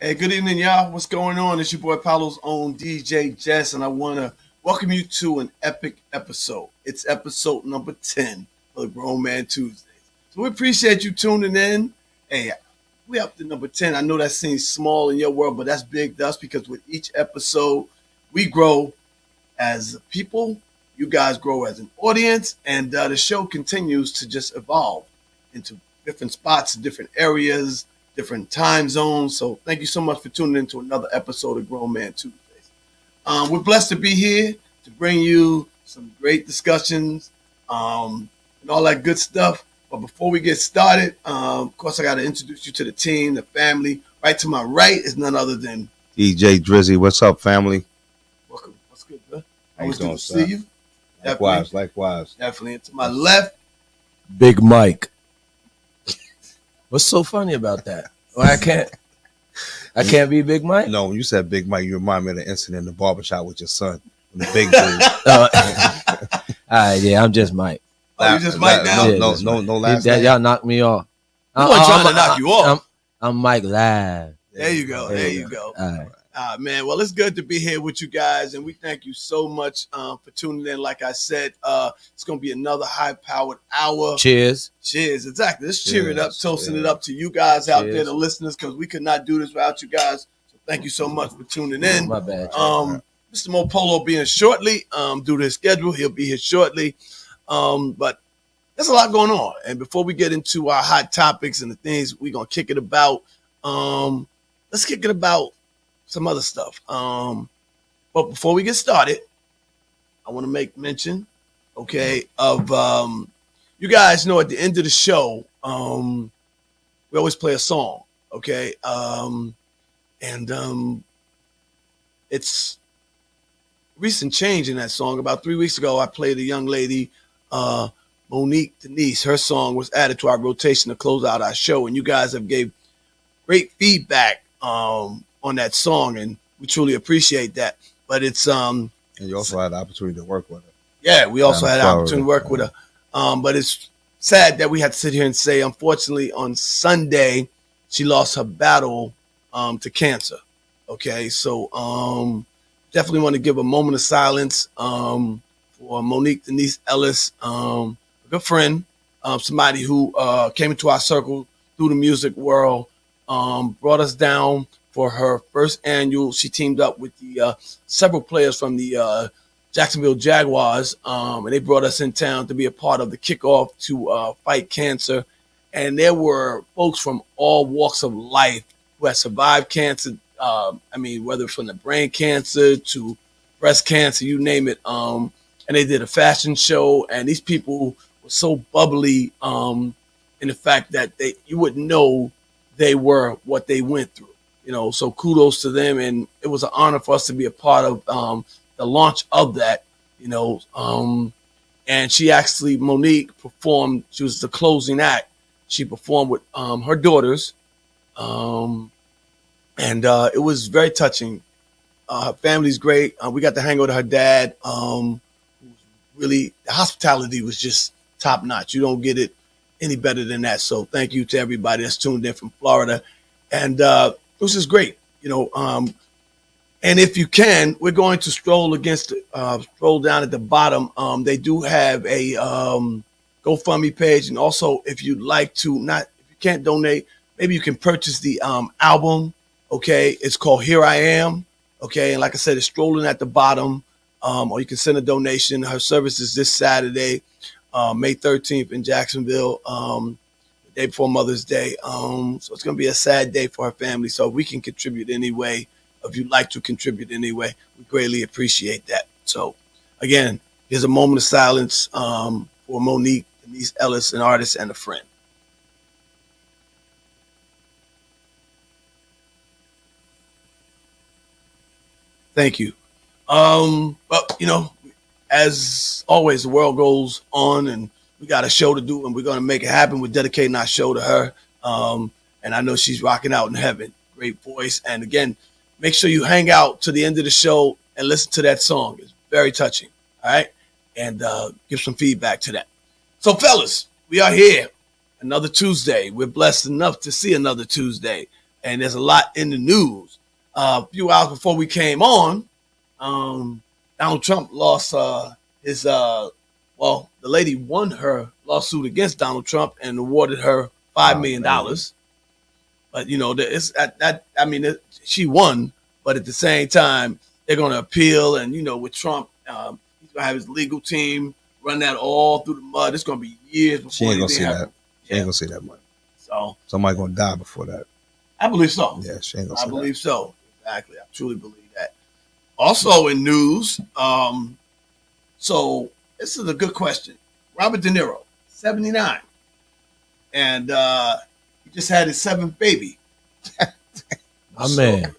Hey, good evening, y'all. What's going on? It's your boy Paulo's own DJ Jess, and I want to welcome you to an epic episode. It's episode number 10 of the Grown Man Tuesdays. So we appreciate you tuning in. Hey, we up to number 10. I know that seems small in your world, but that's big to us because with each episode, we grow as people, you guys grow as an audience, and the show continues to just evolve into different spots, different areas, different time zones. So thank you so much for tuning in to another episode of Grown Man Tuesdays. We're blessed to be here to bring you some great discussions and all that good stuff. But before we get started, of course, I got to introduce you to the team, the family. Right to my right is none other than DJ Drizzy. What's up, family? welcome. What's good, bro? How you doing, to sir? see you. Likewise. Definitely. And to my left, Big Mike. What's so funny about that? Well, I can't be Big Mike? No, when you said Big Mike, you remind me of the incident in the barbershop with your son. The big dude. All right, yeah, I'm just Mike. oh, you just Mike now? Yeah, No last name. Y'all knocked me off. We weren't trying to knock you off. I'm Mike Live. There you go. There you go. All right. Man, well, it's good to be here with you guys, and we thank you so much for tuning in. Like I said, it's going to be another high-powered hour. Cheers. Cheers, exactly. Let's cheer it up, Cheers, toasting cheers. it up to you guys out there, Cheers. the listeners, because we could not do this without you guys. So thank you so much for tuning in. My bad. Mr. Mopolo being shortly due to his schedule. He'll be here shortly. But there's a lot going on. And before we get into our hot topics and the things we're going to kick it about, let's kick it about some other stuff. But before we get started, I want to make mention, okay, of you guys know at the end of the show, we always play a song, okay? And it's recent change in that song. About 3 weeks ago, I played a young lady, Monique Denise. Her song was added to our rotation to close out our show, and you guys have gave great feedback on that song, and we truly appreciate that. But it's And you also had the opportunity to work with her. yeah, we also Down had in an Florida. opportunity to work with her. But it's sad that we had to sit here and say, unfortunately, on Sunday, she lost her battle to cancer. Okay, so definitely want to give a moment of silence for Monique Denise Ellis, a good friend, somebody who came into our circle through the music world, brought us down for her first annual. She teamed up with the several players from the Jacksonville Jaguars, and they brought us in town to be a part of the kickoff to fight cancer. And there were folks from all walks of life who had survived cancer. Whether from the brain cancer to breast cancer, you name it. And they did a fashion show, and these people were so bubbly in the fact that you wouldn't know they were what they went through. You know, so kudos to them, and it was an honor for us to be a part of the launch of that. You know, and she actually, Monique performed. She was the closing act. She performed with her daughters, and it was very touching. Her family's great. We got to hang out with her dad. Really, the hospitality was just top notch. You don't get it any better than that. So thank you to everybody that's tuned in from Florida, and it was just great. You know, and if you can, we're going to stroll down at the bottom. They do have a GoFundMe page, and also if you'd like to, if you can't donate, maybe you can purchase the album. Okay, it's called Here I Am. Okay, and like I said, it's strolling at the bottom, or you can send a donation. Her service is this Saturday, May 13th in Jacksonville, the day before Mother's Day. So it's going to be a sad day for her family. So if we can contribute anyway, if you'd like to contribute anyway, we greatly appreciate that. So again, here's a moment of silence for Monique Denise Ellis, an artist and a friend. Thank you. But you know, as always, the world goes on, and we got a show to do, and we're going to make it happen. We're dedicating our show to her, and I know she's rocking out in heaven. Great voice, and again, make sure you hang out to the end of the show and listen to that song. It's very touching. All right, and give some feedback to that. So, fellas, we are here another Tuesday. We're blessed enough to see another Tuesday, and there's a lot in the news. A few hours before we came on, Donald Trump lost his well, the lady won her lawsuit against Donald Trump and awarded her $5 million. But you know, it's that I mean, she won, but at the same time, they're going to appeal, and you know, with Trump, he's going to have his legal team run that all through the mud. It's going to be years before She ain't gonna see happen. that. She ain't gonna see that money. So Somebody gonna die before that. I believe so. Yeah, she ain't gonna I see believe so. Exactly. I truly believe that. Also in news, so this is a good question. Robert De Niro, 79. And he just had his 7th baby. My man.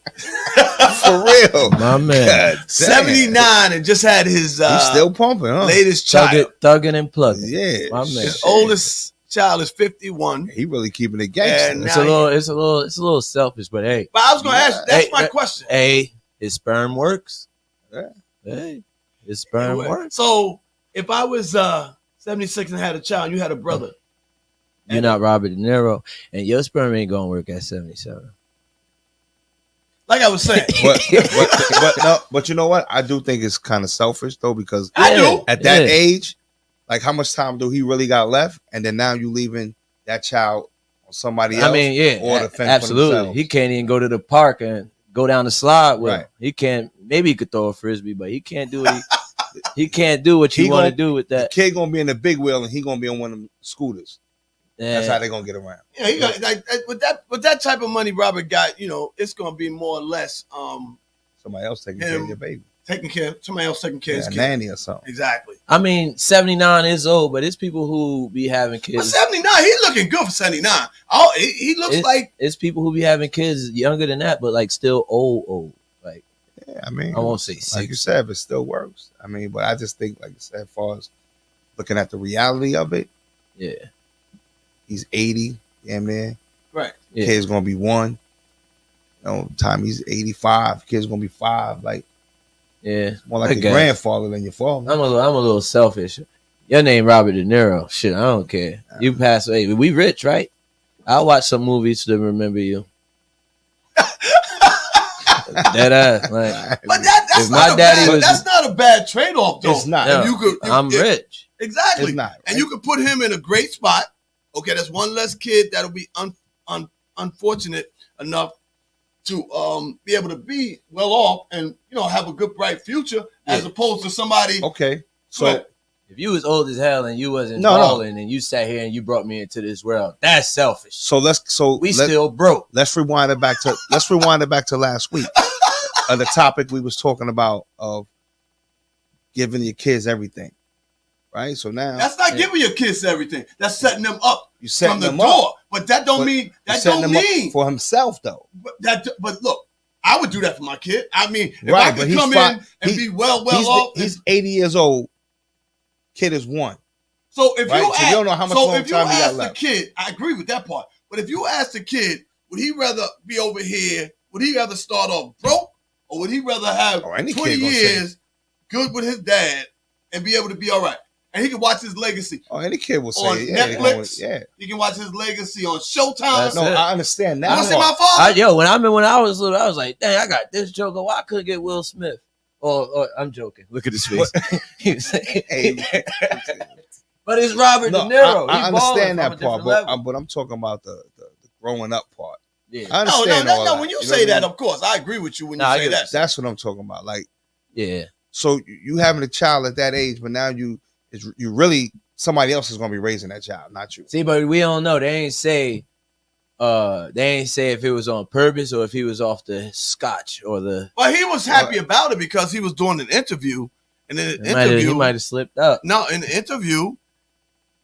that. For real. My man. God damn. 79 and just had his He's still pumping, huh? latest child. Thugging and plugging. Yeah. My man. His oldest child is 51. He really keeping it gangster. And It's now a little selfish, but hey, But I was going to ask, that's Hey, my question. hey, his sperm works. Yeah. Hey, his sperm works. So if I was 76 and had a child, you had a brother. You're not Robert De Niro, and your sperm ain't gonna work at 77. Like I was saying, but you know what? I do think it's kind of selfish though, because I do. at that Yeah. age, like how much time do he really got left? And then now you leaving that child on somebody else. I mean, yeah, or to fend for absolutely. themselves. He can't even go to the park and go down the slide with him. Right. He can't. Maybe he could throw a frisbee, but he can't do it. He can't do what you He want to gon- do with the that. kid gonna be in the big wheel and he gonna be on one of them scooters. That's how Yeah. they gonna get around. Yeah, he got like with that type of money Robert got, you know, it's gonna be more or less Somebody else taking care of your baby. taking care somebody else taking care Yeah, of a his kid. nanny or something. Exactly. I mean, 79 is old, but it's people who be having But kids. 79, he's looking good for 79. Oh, he looks like It's people who be having kids younger than that, but like still old. Like Yeah, I mean, I won't say like you 6. said, it still works. I mean, but I just think, like I said, as far as looking at the reality of it, Yeah, he's 80, damn near. right. yeah. Kid's gonna be 1. You know, time he's 85, kid's gonna be 5. Like Yeah, more I like your guess. grandfather than your father. I'm a little selfish. Your name Robert De Niro. Shit, I don't care. You pass away. We rich, right? I'll watch some movies to remember you. Dead ass. Like, But that's If my not daddy a bad, was- that's not a bad trade-off though. It's not. no, And you could I'm rich. Exactly. It's not. And you could put him in a great spot. Okay, that's one less kid that'll be unfortunate enough to be able to be well off and have a good bright future as Yeah. opposed to somebody. Okay, so Right. If you was old as hell and you wasn't No, no. balling and you sat here and you brought me into this world, that's selfish. let's Still broke. let's rewind it back to last week. The topic we was talking about of giving your kids everything, right? So now That's not giving your kids everything. That's setting them up you setting from the them door. up. But that don't But mean You're that setting don't them up mean for himself though. But look, I would do that for my kid. I mean, if Right, I but could he's come fi- in and he- be well he's off. he's 80 years old. Kid is 1. So if Right? you So you ask, don't know how much so long if you time he got ask the left. kid, I agree with that part. But if you ask the kid, would he rather be over here? Would he rather start off broke, or would he rather have Oh, any 20 kid gonna say- years good with his dad and be able to be all right? And he can watch his legacy. Oh, any kid will say, On it. Yeah, Netflix? yeah. He can watch his legacy on Showtime. That's No, it. I understand You that. want to see part. my father? When I was little, I was like, dang, I got this joker. Why I couldn't get Will Smith? Or I'm joking. Look at his face. He was like- Hey, but it's Robert no, De Niro. I He balling understand from that a part, different but level. I'm talking about the growing up part. Yeah, I No, understand all that. When you know say what I that, mean? of course, I agree with you when Nah, I you say get that. That's what I'm talking about. Like, yeah. so you having a child at that age, but now you really somebody else is gonna be raising that child, not you. See, but we don't know. They ain't say if it was on purpose or if he was off the scotch or the. But he was happy about it because he was doing an interview, and in the He interview, might have slipped up. no, in the interview,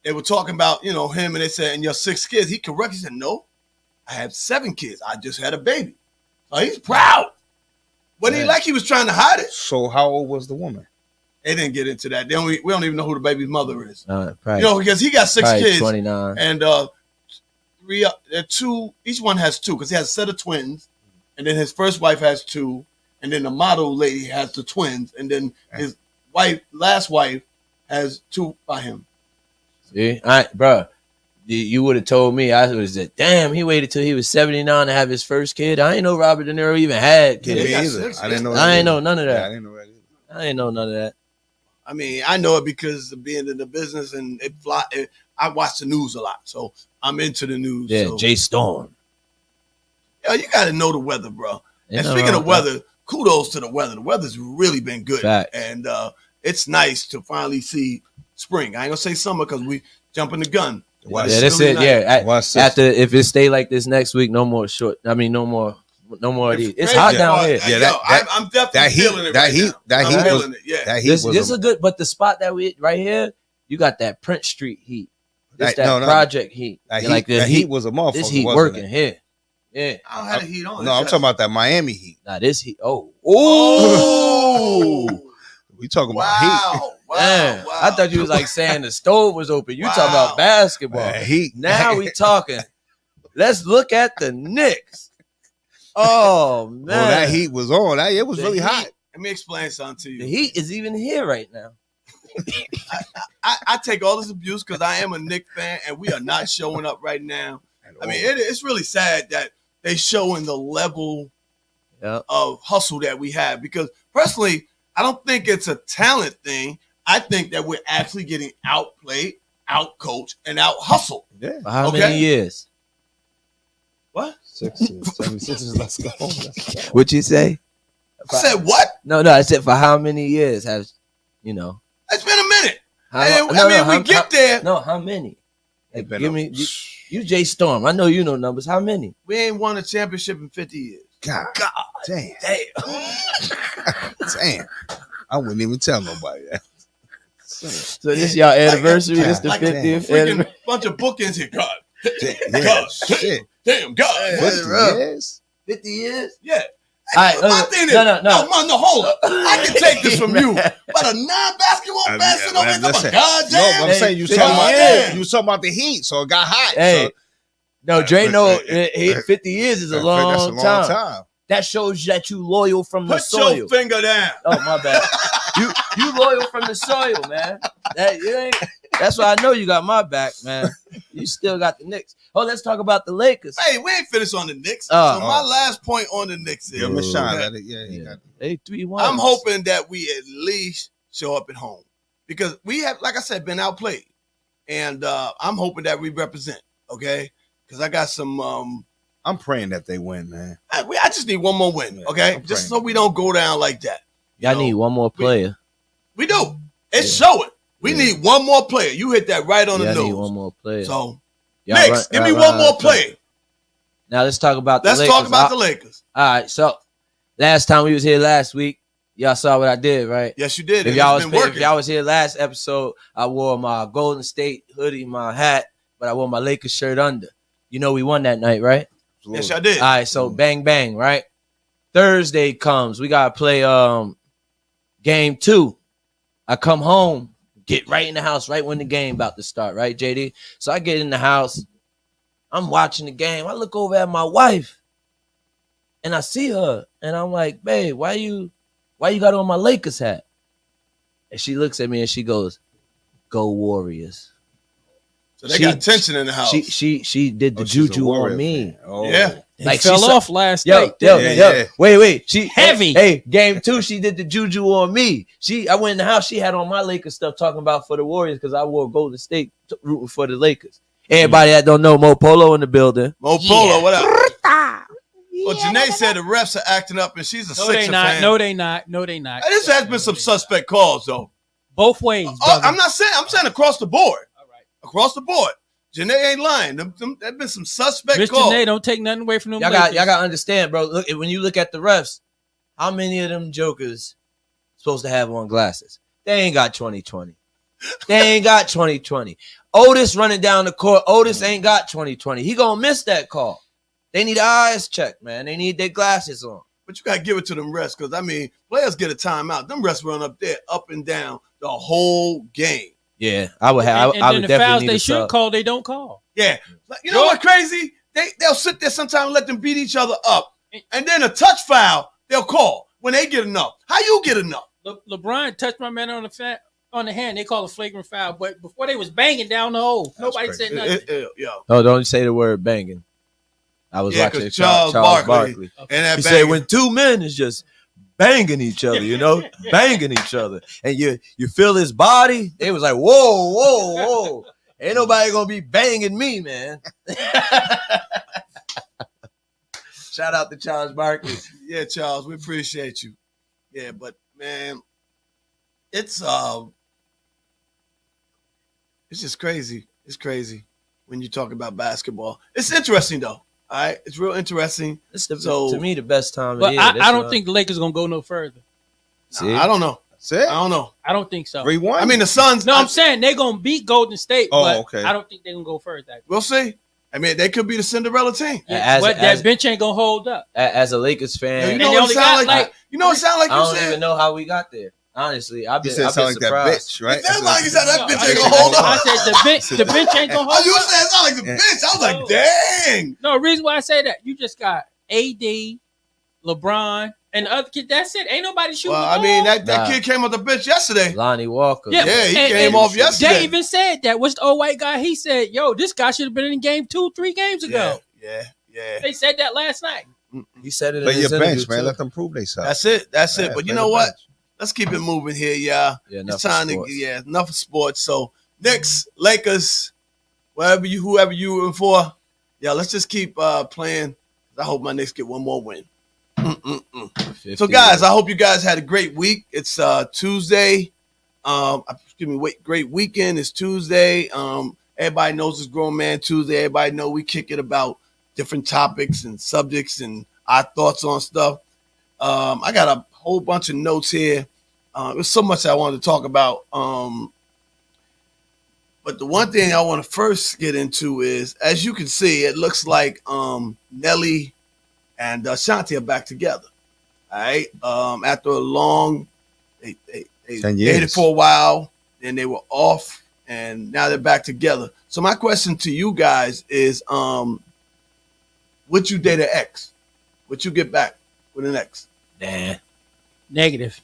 they were talking about him, and they said, "And your 6 kids." He corrected. He said, "No, I have 7 kids. I just had a baby." So he's proud. But he Yeah. like he was trying to hide it. So how old was the woman? They didn't get into that. We don't even know who the baby's mother is. Probably, Because he got 6 probably kids, 29. and 2. Each one has 2 because he has a set of twins, and then his first wife has 2, and then the model lady has the twins, and then his last wife, has 2 by him. See, bro, you would have told me, I was like, damn, he waited till he was 79 to have his first kid. I ain't know Robert De Niro even had Yeah, kids. me got either. six, I didn't know. I that ain't know either. none of Yeah, I that. didn't know that either. I ain't know none of that. I mean, I know it because of being in the business and I watch the news a lot, so I'm into the news. Yeah, so. Jay Storm. Yo, you got to know the weather, bro. Ain't And nothing speaking wrong of with that. weather, kudos to the weather. The weather's really been good, Facts. and it's nice to finally see spring. I ain't gonna say summer because we jumping the gun. Why- Yeah, that's really it. nice. Yeah, Watch this. after if it stay like this next week, no more short. I mean, no more of these. It's Crazy hot Yeah. down part, here. Yeah, yo, that I'm definitely that heat- feeling it that right heat- now. that I'm heat feeling was- it. Yeah, That heat This was is a good, but the spot that we right here, you got that Prince Street heat. This That- no, project heat. that Yeah, heat, like the that heat. heat was a motherfucker. This heat wasn't working it? here. Yeah. I don't have the heat on. No, I'm talking about that Miami heat. Nah, this heat. Oh. Oh, We talking about wow, wow, Damn. wow. I thought you was like saying the stove was open. You talking Wow. about basketball. heat. Heat. Now we talking. Let's look at the Knicks. Oh man. Well, that heat was on. It was The really heat- hot. Let me explain something to The you. heat is even here right now. I take all this abuse because I am a Knicks fan, and we are not showing up right now. I mean, it's really sad that they showing the level Yeah. of hustle that we have. Because personally, I don't think it's a talent thing. I think that we're actually getting outplayed, outcoached, and out hustled. yeah. For how Okay. many years? What? 76ers, let's go. What'd you say? I said what? No, I said for how many years has it's It's been a minute. how, And, no, I mean, no, we how, get how, there. no, how many? They Like, been give up. me you Jay Storm. I know you know numbers. How many? We ain't won a championship in 50 years. God, damn, Damn. damn. I wouldn't even tell nobody that. So this y'all anniversary. This the like 50th freaking anniversary. bunch of bookends here. God, Yeah, God, shit. damn, God. Yeah. 50 rough. years? 50 years. Yeah. All right, My thing is, no. no, hold up. I can take this from you, but a non-basketball I mean, fan sitting over here listen, talking about, No, goddamn. but I'm saying you Hey, talking about yeah. you was talking about the heat, so it got hot. Hey, so, no, Dre, no, Hey, 50 years is a that's long, time. That shows that you loyal from the Put soil. your finger down. Oh my bad. you loyal from the soil, man. That's why I know you got my back, man. You still got the Knicks. Oh, let's talk about the Lakers. Hey, we ain't finished on the Knicks. So Oh. my last point on the Knicks is Give him a shot that at it. Yeah, he got it. They 3-1. I'm hoping that we at least show up at home because we have, like I said, been outplayed, and I'm hoping that we represent. Okay, because I got some. I'm praying that they win, man. I just need one more win. Yeah, Okay, I'm just praying. so we don't go down like that. You Y'all know, need one more player. We do. It's Yeah. showing. We Yeah. need one more player. You hit that right on Y'all the need nose. one more player. So Y'all Knicks, give me run one out more of time. player. Now let's talk about the Let's Lakers. talk about the Lakers. All right, so last time we was here last week, y'all saw what I did, right? Yes, you did. If and y'all it's was been if working. y'all was here last episode, I wore my Golden State hoodie, my hat, but I wore my Lakers shirt under. You know we won that night, right? Yes, I did. All right, so bang bang, right? Thursday comes, we gotta play game 2. I come home, get right in the house right when the game about to start, right, JD? So I get in the house, I'm watching the game. I look over at my wife, and I see her, and I'm like, babe, why you got on my Lakers hat? And she looks at me and she goes, "Go Warriors." So they she- got tension in the house. She did the Oh, she's a juju Warrior on me. fan. Oh. Yeah. He Like, fell she saw- off last Yo, night. yo, didn't Yeah, he? yo, yeah. wait. She Heavy. Hey, game 2, she did the juju on me. I went in the house. She had on my Lakers stuff, talking about for the Warriors because I wore Golden State rooting for the Lakers. Everybody that don't know, Mo Polo in the building. Mo Polo, what up? Well, Janae said the refs are acting up, and she's a No, they Sixer not. fan. No, they not. No, they not. This has been some suspect calls, though. Both ways. Oh, brother. I'm saying across the board. All right. Across the board. Janae ain't lying. There's been some suspect Mr. calls. Janae, don't take nothing away from them. Y'all got Lakers. to understand, bro. Look, when you look at the refs, how many of them jokers supposed to have on glasses? They ain't got 20/20. They ain't got 20/20. Otis running down the court. Otis ain't got 20/20. He gonna miss that call. They need eyes checked, man. They need their glasses on. But you got to give it to them refs because, I mean, players get a timeout. Them refs run up there, up and down the whole game. Yeah, I would have. And I then would the fouls definitely need they a should sub. call, they don't call. Yeah. Like, you know what crazy? They'll sit there sometimes and let them beat each other up. And then a touch foul, they'll call when they get enough. How you get enough? LeBron touched my man on the on the hand, they call it flagrant foul. But before they was banging down the hole, nobody crazy. said nothing. Yo. Oh, don't say the word banging. I was Yeah, watching 'cause Charles Barkley. And that He bang- said when two men is just banging each other, banging each other, and you feel his body, they was like, whoa. Ain't nobody gonna be banging me, man. Shout out to Charles Barkley. Yeah, Charles, we appreciate you. Yeah, but man, it's just crazy. It's crazy when you talk about basketball. It's interesting though. All right, it's real interesting. It's So- to me the best time of But the year. I don't think the Lakers gonna go no further. See? I don't know. That's it. I don't know. I don't think so. 3-1. I mean, the Suns. No, I'm saying they're gonna beat Golden State, Oh, but okay. I don't think they're gonna go further. we'll see. I mean, they could be the Cinderella team. But that bench ain't gonna hold up. As a Lakers Yo, fan, you know they what it only sound got, like? You know what it sound like? I You don't said. even know how we got there. Honestly, I've You been, said I've sound been like that surprised. bitch, right? It sounds like you said that bitch I ain't gonna hold I up. said the bench ain't gonna Oh, hold you up. said it sound like the Yeah. bitch. I was like, No. dang. No, reason why I say that, you just got AD, LeBron, and the other kid. That's it. Ain't nobody shooting. Well, the I mean, ball. that Nah. kid came off the bench yesterday. Lonnie Walker. Yeah, he and- came and off yesterday. They even said that. What's the old white guy? He said, "Yo, this guy should have been in game 2-3 games ago." Yeah. They said that last night. He said it in Play his your bench, interview, man. too. Let them prove themselves. That's it. That's it. Yeah, But play you the know what? bench. Let's keep it moving here, y'all. Yeah, enough It's time of to sports. enough of sports. So Knicks, Lakers, whoever you rooting for, yeah, let's just keep playing. I hope my Knicks get one more win. 50 So guys, years. I hope you guys had a great week. It's Tuesday. Great weekend. It's Tuesday. Everybody knows it's Grown Man Tuesday. Everybody know we kick it about different topics and subjects and our thoughts on stuff. I got a whole bunch of notes here. There's so much I wanted to talk about. But the one thing I want to first get into is, as you can see, it looks like Nelly and Shanti are back together. All right. After a long, they 10 dated years. for a while, then they were off, and now they're back together. So my question to you guys is, would you date an ex? Would you get back with an ex? Nah. Negative.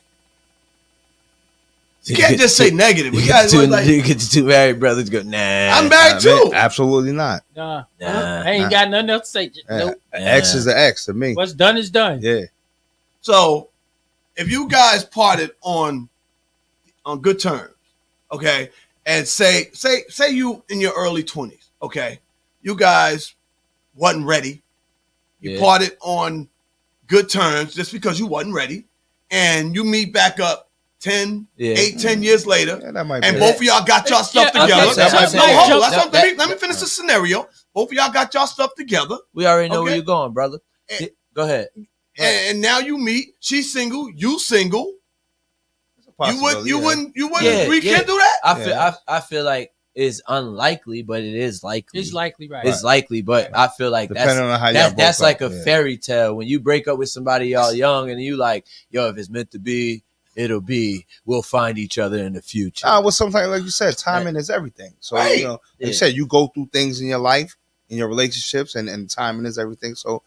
You can't just say negative. We You guys get like, the two married brothers go, nah. I'm married too. Absolutely not. Nah, Nah. I ain't got nothing else to say. Nope. An X is an X to me. What's done is done. Yeah. So if you guys parted on good terms, okay, and say you in your early 20s, okay, you guys wasn't ready. You Yeah. parted on good terms just because you wasn't ready, and you meet back up 10 years later, Yeah, that might and be. both of y'all got y'all stuff Yeah, okay, together. so- That's so- no, hold on. that- That's that- let me finish the scenario. Both of y'all got y'all stuff together, We already know Okay. where you're going, brother. Eh. Go ahead. and now you meet. She's single. You single. You wouldn't Yeah, rekindle that? I feel like it's unlikely, but it is likely. It's likely right. It's likely, but I feel like Depending on how y'all that's broke like up, a yeah. fairy tale. When you break up with somebody y'all young and you like, yo, if it's meant to be, it'll be. We'll find each other in the future. Well, sometimes, like you said, timing is everything. So, Right. you know, like Yeah. you said, you go through things in your life, in your relationships, and timing is everything. So,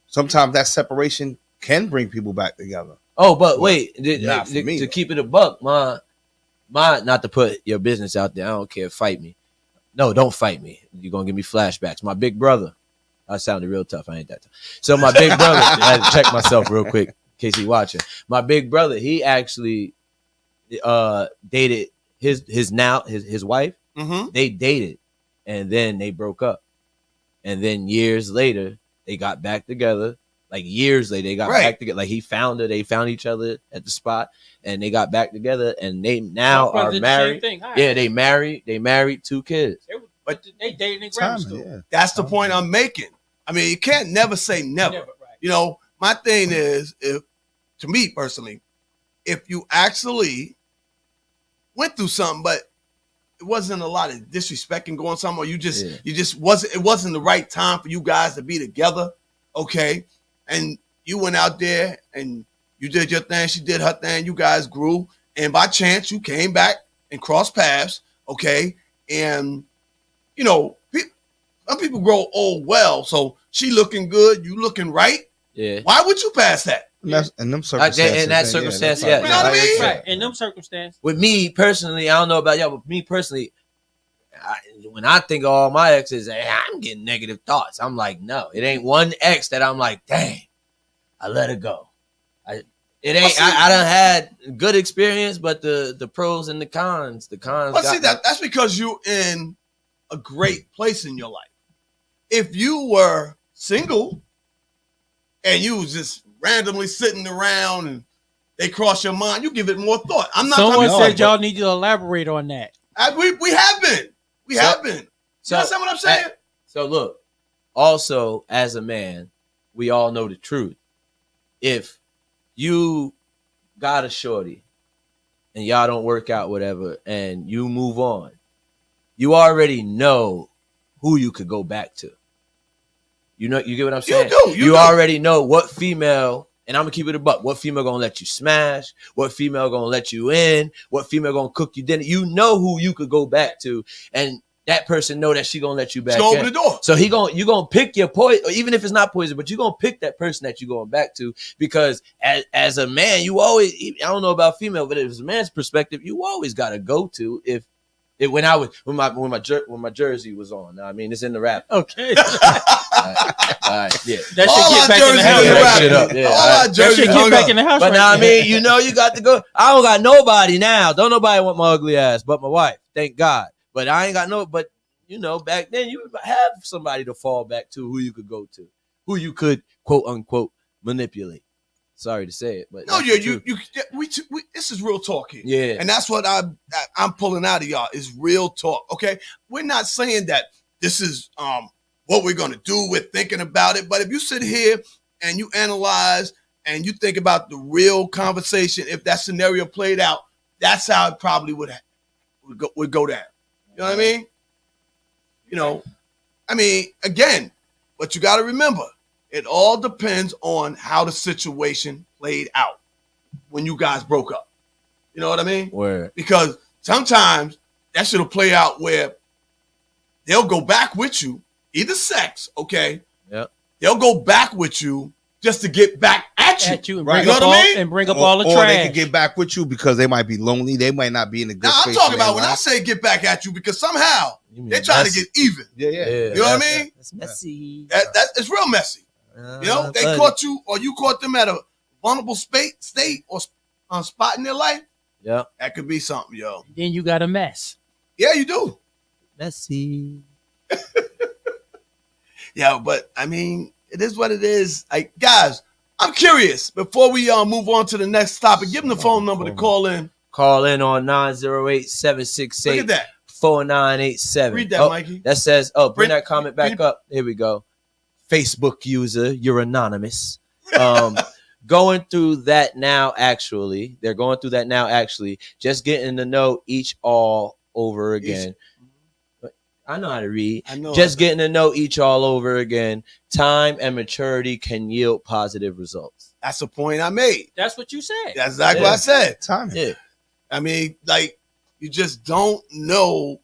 sometimes that separation can bring people back together. Oh, but wait, Not for me, to though. keep it a buck, my not to put your business out there. I don't care. Fight me. No, don't fight me. You're gonna give me flashbacks. My big brother. I sounded real tough. I ain't that tough. So my big brother, I had to check myself real quick in case he watching. My big brother, he actually dated his wife. Mm-hmm. They dated and then they broke up. And then years later, they got back together. Like years later, they got Right. back together. Like he found her, they found each other at the spot, and they got back together. And they now My brother are did the same married. thing. All right. Yeah, they married. They married 2 kids. But they dated in grammar Timing, school. yeah. That's the point I'm making. I mean, you can't never say never. Never, right. You know, my thing is, if to me personally, if you actually went through something, but it wasn't a lot of disrespecting going somewhere, you just wasn't. It wasn't the right time for you guys to be together. Okay, and you went out there and you did your thing. She did her thing. You guys grew, and by chance, you came back and crossed paths. Okay, and you know, some people grow old well. So she looking good, you looking right. Yeah. Why would you pass that? And that's in them in circumstances. that then, circumstance, that's yeah. You know what I mean? Right. In them circumstances. With me personally, I don't know about y'all, but me personally, when I think of all my exes, I'm getting negative thoughts. I'm like, no, it ain't one ex that I'm like, dang, I let it go. It ain't. I done had good experience, but the pros and the cons. The cons. But see, that's because you're in a great place in your life. If you were single and you was just randomly sitting around and they cross your mind, you give it more thought. I'm not. Someone talking said y'all need to elaborate on that. we have been. We have been. So, You understand what I'm saying? So look, also as a man, we all know the truth. If you got a shorty and y'all don't work out, whatever, and you move on, you already know who you could go back to. You know, you get what I'm saying? You do. Already know what female, and I'm gonna keep it a buck, what female gonna let you smash, what female gonna let you in, what female gonna cook you dinner. You know who you could go back to, and that person know that she gonna let you back Go in. open the door. So you gonna pick your poison, or even if it's not poison, but you're gonna pick that person that you're going back to, because as a man, you always, I don't know about female, but as a man's perspective, you always gotta go to if when my jersey was on. Now, I mean, it's in the rap. Okay. All right, yeah. That All should our get back in the jerseys house. in the That wrap. shit up, yeah. All All our right. That jerseys should hung get back up. in the house. But right now, I now. mean, you know, you got to go. I don't got nobody now. Don't nobody want my ugly ass but my wife. Thank God. But I ain't got no. But you know, back then you have somebody to fall back to, who you could go to, who you could quote unquote manipulate. Sorry to say it, but No, that's yeah, the truth. we this is real talk here. Yeah. And that's what I'm pulling out of y'all is real talk. Okay, we're not saying that this is what we're gonna do. We're thinking about it, but if you sit here and you analyze and you think about the real conversation, if that scenario played out, that's how it probably would go down. You know what I mean? You know, I mean, again, but you got to remember, it all depends on how the situation played out when you guys broke up. You know what I mean? Where Because sometimes that shit'll play out where they'll go back with you, either sex, okay? Yep. They'll go back with you just to get back at you. At you and Right. bring You know up what I all mean? and bring up all the or trash. they can get back with you because they might be lonely. They might not be in a good Now I'm space talking in their about when I life. say get back at you, because somehow you mean they're trying to messy. get even. Yeah. You know what I mean? That's messy. That it's real messy. You know, they buddy. caught you, or you caught them at a vulnerable state or spot in their life. Yeah, That could be something, yo. Then you got a mess. Yeah, you do. messy. Yeah, but I mean, it is what it is. Like, guys, I'm curious. Before we move on to the next topic, give them the phone number to call in. Call in on Look at 908-768-4987. that. Read that, Oh, Mikey. that says, bring Bring- that comment back bring- up. Here we go. Facebook user, you're anonymous. Going through that now, actually. They're going through that now, actually. Just getting to know each all over again. But I know how to read. I know. Just getting to know each all over again. Time and maturity can yield positive results. That's the point I made. That's what you said. That's exactly what I said. Time. Yeah. I mean, like, you just don't know,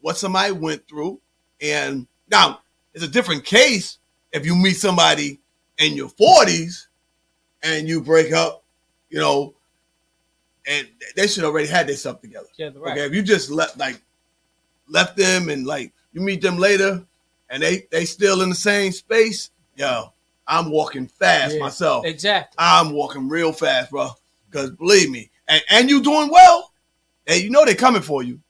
what somebody went through. And now, it's a different case if you meet somebody in your 40s and you break up, and they should already had their stuff together. Yeah, right. Okay, if you just left them and you meet them later and they still in the same space, yo, I'm walking fast Yeah, myself. Exactly. I'm walking real fast, bro. Because believe me, and you doing well, and you know they're coming for you.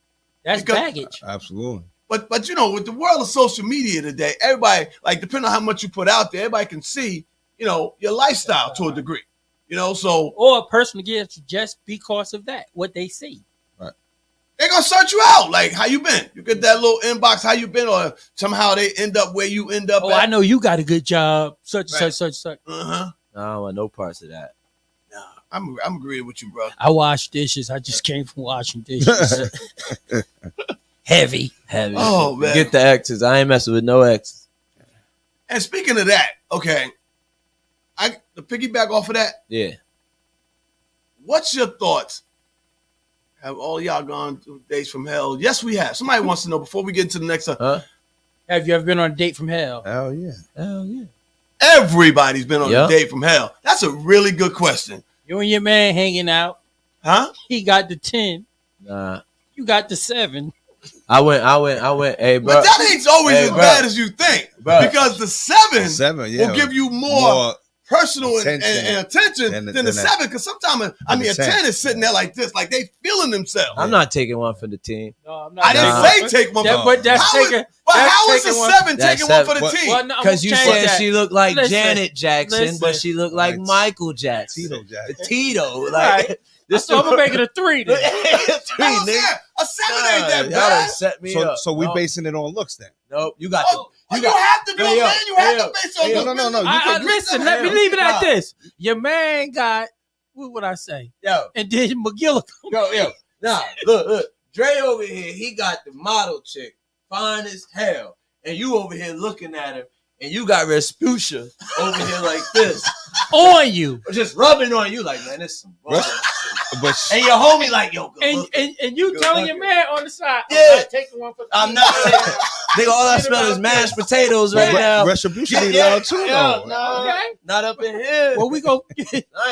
That's because- baggage. Absolutely. But with the world of social media today, everybody, depending on how much you put out there, everybody can see, your lifestyle to a degree. So Or a person gets just because of that, what they see. they're gonna search you out. Like, how you been? You get that little inbox, how you been, or somehow they end up where you end up Oh, at. I know you got a good job. Such, Right. such. Uh-huh. I don't want no parts of that. Nah, I'm agreeing with you, bro. I wash dishes. I just came from washing dishes. Heavy. Oh, man. Get the exes. I ain't messing with no exes. And speaking of that, okay, to piggyback off of that, Yeah. what's your thoughts? Have all y'all gone through dates from hell? Yes, we have. Somebody wants to know before we get into the next. Huh? Have you ever been on a date from hell? Hell yeah. Hell yeah. Everybody's been on Yep. a date from hell. That's a really good question. You and your man hanging out. Huh? He got the 10. Nah. You got the 7. I went. Hey, bro. But that ain't always Hey, as bro. bad as you think. Bro. Because the 7 7, yeah. will give you more personal attention and attention than than the the 7. Because sometimes, I mean, a 10. 10 is sitting there like this, like they feeling themselves. I'm not taking one for the team. No, I'm not. I didn't Nah. say take one. That, but that's How is- taking. But that's how is a taking one- 7 That's taking one for the seven. team? Well, no, I'm Because you gonna change said that. she looked like Listen, Janet Jackson, listen. but she looked like Like Michael Jackson. Tito Jack. Tito. Like Right. this. So I'm gonna make it a 3 then. Three, How's nigga. that? A 7 Nah, ain't that y'all bad. done set me So, up. so we Nope. basing it on looks then. Nope. You got Oh, you have to do Hey, it, yo, man. You have hey, to base on yo. the No. You I, can listen, let me leave it at this. Your man got, what would I say? yo. And then McGill. Yo. Nah, look. Dre over here, he got the model chick, fine as hell. And you over here looking at him, and you got Rasputia over here like this. On you. Just rubbing on you like, man, this some bullshit. But And your homie like, yo, good And, looking. and you Good telling your looking. man on the side, Yeah. I'm not taking one for the I'm team. not taking Nigga, all I smell is mashed potatoes right now. Retribution need Yeah, love too, yeah, though. no. Okay. Not up in here. Well, we go. I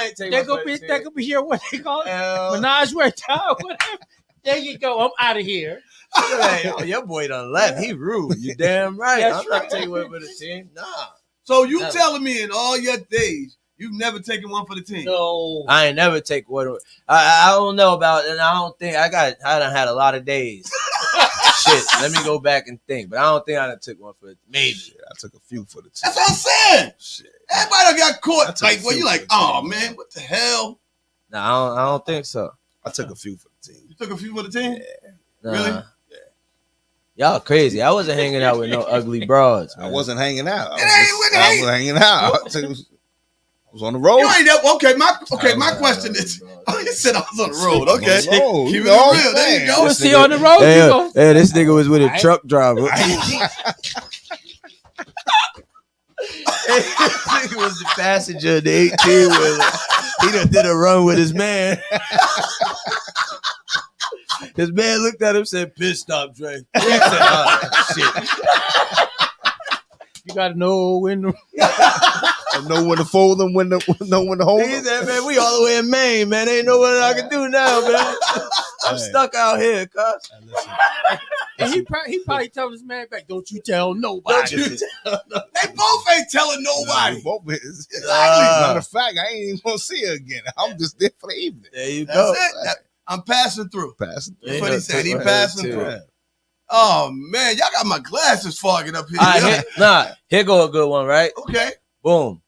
ain't taking That one could for be. the team. That could be here. What they call it? Hell, Menage a trois, whatever. There you go. I'm out of here. hey, oh, your boy done left. He rude. You damn right. That's I'm not right. taking one for the team. Nah. So you Never. telling me in all your days you've never taken one for the team? No. I ain't never take one. I don't know about, and I don't think I done had a lot of days. Shit, let me go back and think. But I don't think I done took one for it. Maybe. Shit, I took a few for the team. That's what I'm saying. Shit. Everybody done got caught. That's Like, a well, you few like, for the oh team. man, what the hell? Nah, I don't think so. I took a few for the team. You took a few for the team? Nah. Really? Y'all crazy. I wasn't hanging out with no ugly broads. I man. wasn't hanging out. I It ain't was, what I it was hanging out. I was on the road. You ain't that okay. My Nah, question nah, is, nah, nah. oh, you said I was on the road. I was Okay, on the road. keep You it know, real. There you go. You This see nigga- on the road. Hey, You go. hey, this nigga was with a Right. truck driver. This nigga was the passenger of the 18 wheeler. He done did a run with his man. His man looked at him and said, "Pit stop, Dre." He said, "Oh, shit." You gotta know when. I know when to fold them, know when to hold He them. said, "Man, we all the way in Maine, man. Ain't no what I can do now, man. I'm Hey. stuck out here, cuz." And listen, And he probably tell his man back, "Don't you tell Don't nobody." you They both ain't telling nobody. both is- Exactly. Matter of fact, I ain't even gonna see her again. I'm just there for the evening. There you That's go. it. I'm passing through. Pass it. That's what he said. He Right, passing too. through. Oh man, y'all got my glasses fogging up here. All right, here go a good one, right? Okay. Boom.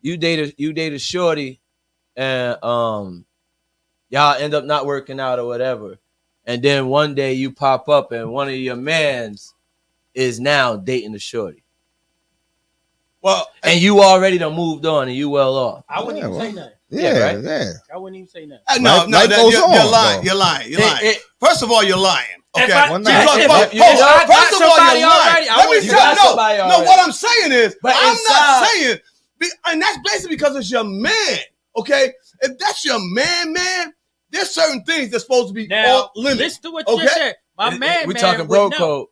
You date a shorty, and y'all end up not working out or whatever, and then one day you pop up and one of your mans is now dating the shorty, Well, and you already done moved on and you well off. I wouldn't Yeah, even well. say nothing. Yeah, Yeah, right? yeah. I wouldn't even say nothing. no, Life- no, life that- goes you're on, lying. though. You're lying. You're lying. It- First of all, you're lying. If Okay. I- One if- night. Because- if- hold if- on. if I got First of all, somebody you're lying. already, I Let me wouldn't- You tell got you. somebody No, already. what I'm saying is, But I'm inside- not saying, and that's basically because it's your man. Okay, if that's your man, there's certain things that's supposed to be Now, off limits. listen to what you Okay. just said. My man, we man talking would bro know. code.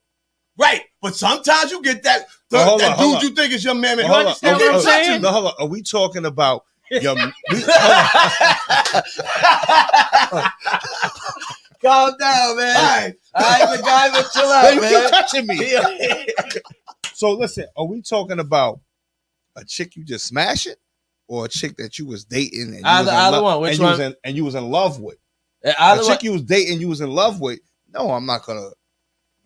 Right, but sometimes you get that Well, hold that on, hold dude you think is your man. You Hold on. understand Okay, what I'm touch saying? him. No, hold on. Are we talking about your? Calm down, man. All right. All right, the guy, but chill Hey, out, you keep man. touching me. So listen, are we talking about a chick you just smash it, or a chick that you was dating and you Either- was in either love, one. Which and you was one? in, and you was in love with? Either A way, chick you was dating, you was in love with. No, I'm not gonna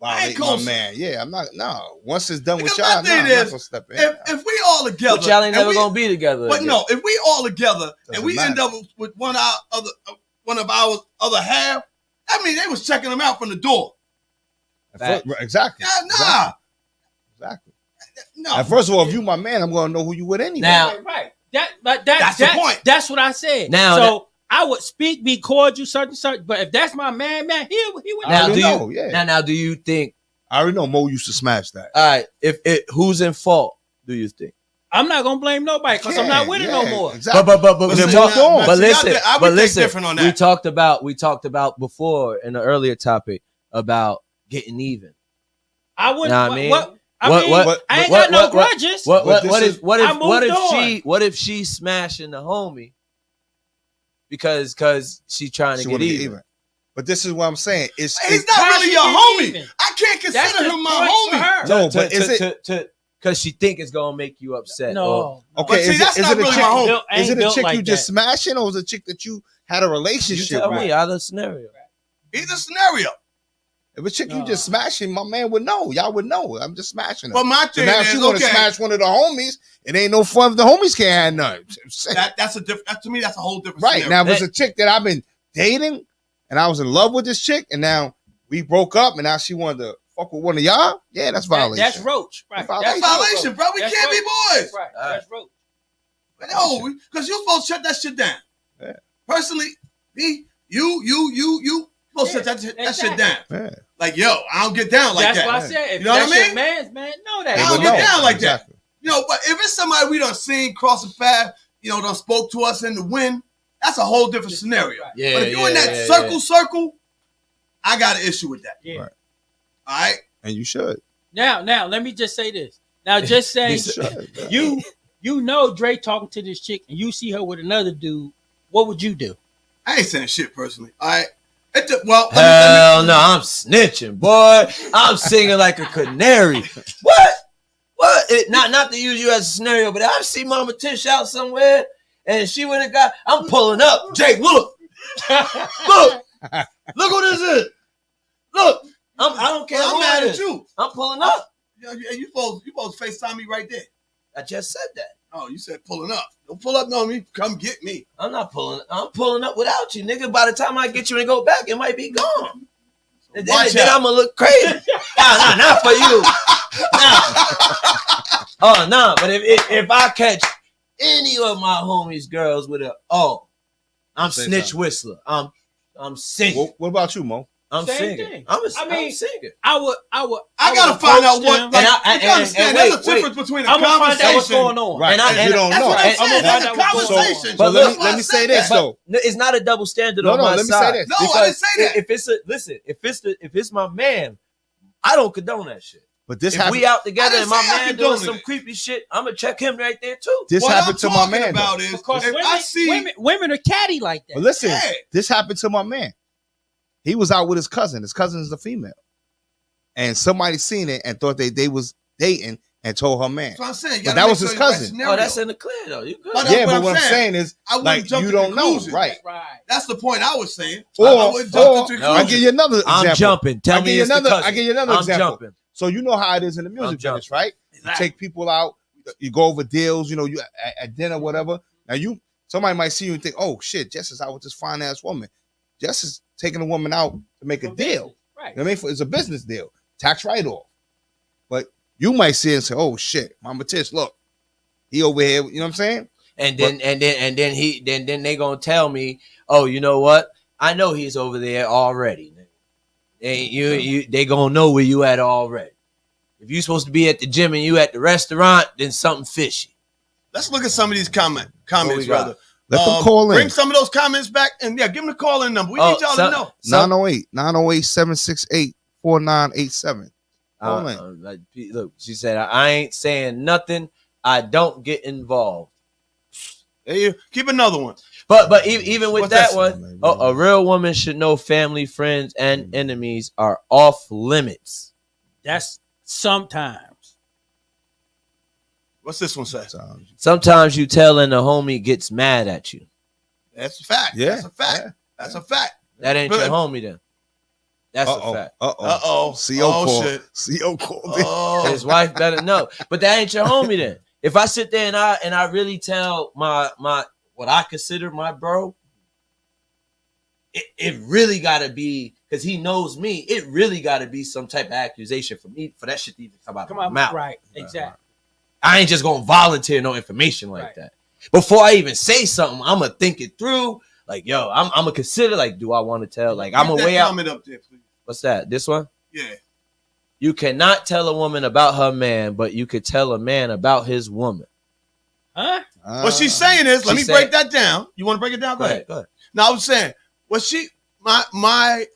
violate my cool. man. Yeah, I'm not. No, once it's done with Because y'all, my thing I'm not is, gonna step in. If we all together, but y'all ain't and never we- gonna be together. But again. no, if we all together and Doesn't we end matter. up with one of our other half, I mean, they was checking them out from the door. Fact. Exactly. Nah, Exactly. no. And first of all, if you my man, I'm gonna know who you with anyway. Now- Right. That's That's the point. That's what I said. Now so I would speak, be cordial, such. But if that's my man, he would. I Now, already do you? know, yeah. Now, do you think? I already know Mo used to smash that. All right, if it, who's in fault? Do you think? I'm not gonna blame nobody because I'm not with it no more. Exactly. But But we then talk- moved on. but See, listen, I would but think listen. different on that. We talked about before in the earlier topic about getting even. I wouldn't. Know what I mean? What I What- mean, what- I ain't what- got no what- grudges. What But this I moved what if she smashing the homie because she trying to She wanna get get even? even. But this is what I'm saying. It's He's not How really she your get homie. even? I can't That's consider the him point my for homie. her. No, but is it because she think it's gonna make you upset? or- No. okay? But see, is that's it, not is it a really chick? my homie. I Is ain't it a built chick like you just that. smashing, or is it a chick that you had a you relationship tell with? me out of the scenario. Either scenario. If a chick you No. just smashing, my man would know. Y'all would know. I'm just smashing her. But my So thing now if is, she want to okay, smash one of the homies, it ain't no fun if the homies can't have none. that's a different. To me, that's a whole different. Right scenario. now, if it's a chick that I've been dating and I was in love with this chick, and now we broke up, and now she wanted to fuck with one of y'all, yeah, that's violation. That's roach. Right. That's That's violation, bro. We That's can't be boys. Right. That's roach. No, because you're supposed to shut that shit down. Yeah. Personally, me, you supposed to shut that shit exactly. down. Yeah. Like, yo, I don't get down like That's that. what I said. If You know what that's I mean? your man's man, know that. I They don't would get know. down like that. Exactly. You know, but if it's somebody we done seen crossing path, done spoke to us in the wind, that's a whole different scenario. Right. Yeah, But if you're in yeah, that yeah, circle, I got an issue with that. Yeah. Right. All right? And you should. Now, let me just say this. Now, just say You should. you know Dre talking to this chick and you see her with another dude. What would you do? I ain't saying shit personally. All right? Well, Hell no, I'm snitching, boy. I'm singing like a canary. What? Not to use you as a scenario, but I see Mama Tish out somewhere and she went and got. I'm pulling up. Jake, look, look who this is. Look, I don't care. I'm who mad it at is. you. I'm pulling up. You supposed to FaceTime me right there. I just said that. Oh, you said pulling up. Don't pull up on me. Come get me. I'm not pulling. I'm pulling up without you, nigga. By the time I get you and go back, it might be gone. And Watch then out. I'm gonna look crazy. Nah, not for you. Oh no, but if I catch any of my homies' girls with I'm Say snitch something. whistler. I'm singing. What about you, Mo? I'm Same singing. thing. I'm mean, singing. I would. I gotta would find out approach what. them. Like, And you understand? wait, There's a difference between a I'm gonna find out what's conversation. going on. Right. And I- you don't That's know. what I'm I'm saying. gonna That's find a out what's going on. conversation. So That's why I let me said say this that. though. No, it's not a double standard No, on no, my let me side. say this. No, I didn't say that. If it's my man, I don't condone that shit. But this If happened. we out together I and didn't my say I man condone doing some it. creepy shit, I'm gonna check him right there too. This What happened I'm to my talking man. about Though. is Because if I see women are catty like that. But listen, Yeah. this happened to my man. He was out with his cousin. His cousin is a female, and somebody seen it and thought they was dating and told her man. That's what I'm saying. You But gotta that make was sure his it's the right cousin. scenario. Oh, that's in the clear though. You good? But Yeah, what but I'm what I'm saying. saying is, I wouldn't like, jump you to don't know, conclusions. right? Right. That's the point I was saying. I Or wouldn't jump to No. I conclusions. give you another example. I'm jumping. Tell I me give you it's the another. cousin. I give you another I'm example. jumping. So you know how it is in the music jumping. business, right? You take people out, you go over deals, you at dinner, whatever. Now somebody might see you and think, oh shit, Jess is out with this fine ass woman. Jess is taking a woman out to make a For deal. business. Right. You know what I mean? It's a business deal, tax write off. But you might see it and say, oh shit, Mama Tish, look, he over here. You know what I'm saying? And then they gonna tell me, oh, you know what? I know he's over there already. They gonna know where you at already. If you supposed to be at the gym and you at the restaurant, then something fishy. Let's look at some of these comments, we got? brother. Let them call in. Bring some of those comments back and give them the call in number. We need y'all to know. 908-768-4987. Call in. Look, she said, I ain't saying nothing. I don't get involved. There you keep another one. But even with What's that that one, a real woman should know family, friends, and enemies are off limits. That's sometimes. What's this one say? Sometimes you tell and the homie gets mad at you. That's a fact. Yeah. That's a fact. Yeah. That's a fact. That ain't your But- homie then. That's a fact. Uh-oh. CO Oh, call. shit. CO call. Oh, His wife better know. But that ain't your homie then. If I sit there and I really tell my what I consider my bro, it really gotta be, because he knows me, it really gotta be some type of accusation for me for that shit to even come out of my mouth. Right. Exactly. I ain't just gonna volunteer no information like Right. that. Before I even say something, I'm gonna think it through. Like, yo, I'm gonna consider, like, do I want to tell? Like, I'm Get gonna that weigh out. comment up there, please. What's that? This one? Yeah. You cannot tell a woman about her man, but you could tell a man about his woman. Huh? What she's saying is, let She me break that down. You want to break it down? Go ahead. Go ahead. Now I was saying, my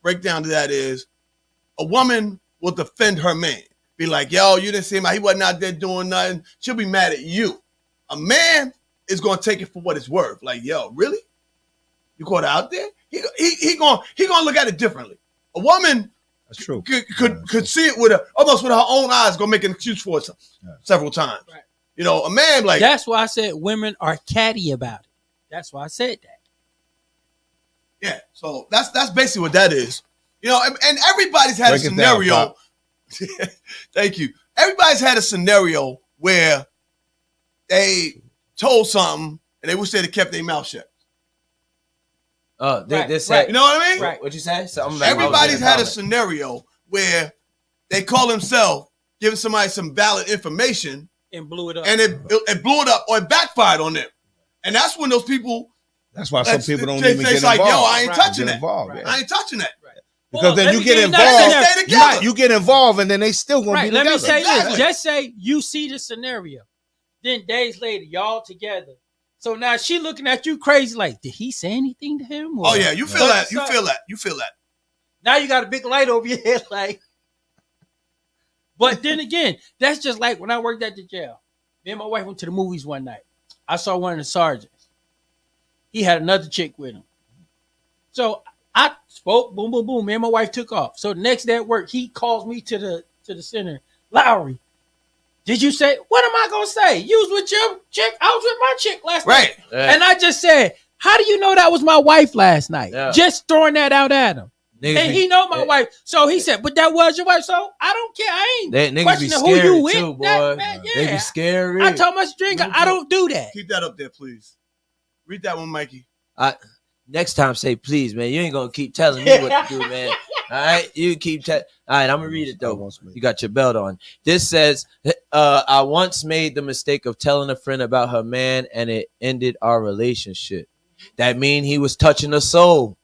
breakdown to that is, a woman will defend her man. be like, yo, you didn't see him. He wasn't out there doing nothing. She'll be mad at you. A man is gonna take it for what it's worth. Like, yo, really? You caught her out there? He gonna look at it differently. A woman That's true. could see it with almost with her own eyes, gonna make an excuse for it several times. Right. You know, a man like That's why I said women are catty about it. That's why I said that. yeah. So that's basically what that is. You know, and everybody's had Break a it down, scenario. Pop. Thank you. Everybody's had a scenario where they told something and they wish they'd have kept their mouth shut. They Right, said, You know what I mean? Right. What you say? Something about- Everybody's had a comment. scenario where they call themselves giving somebody some valid information And blew it up. and it blew it up or it backfired on them. And that's when those people That's why some people don't they even say get like, involved. yo, I ain't Right. touching Get that. involved, Right. yeah. I ain't touching that. Because then let you me get give involved. another Stay together. You get involved, and then they still gonna Right. be Let together. me say Exactly. this. Just say you see the scenario. Then days later, y'all together. So now she looking at you crazy like, did he say anything to him? Or- Oh yeah, you feel that. You feel that. You feel that. Now you got a big light over your head, like. But then again, that's just like when I worked at the jail. Me and my wife went to the movies one night. I saw one of the sergeants. He had another chick with him. So I spoke, boom, boom, boom. Me and my wife took off. So the next day at work, he calls me to the center. Lowry, did you say, what am I gonna say? You was with your chick, I was with my chick last night. Right. Yeah. And I just said, how do you know that was my wife last night? Yeah. Just throwing that out at him. Niggas And be- he know my yeah. wife. So he said, but that was your wife. So I don't care. I ain't Niggas be questioning scary who you with. too, boy. That, man, They yeah. be scary. I told my stringer, I don't do that. Keep that up there, please. Read that one, Mikey. Next time, say please, man. You ain't gonna keep telling me what to do, man. All right, you keep. All right, I'm gonna read it though. You got your belt on. This says, I once made the mistake of telling a friend about her man, and it ended our relationship. That mean he was touching her soul.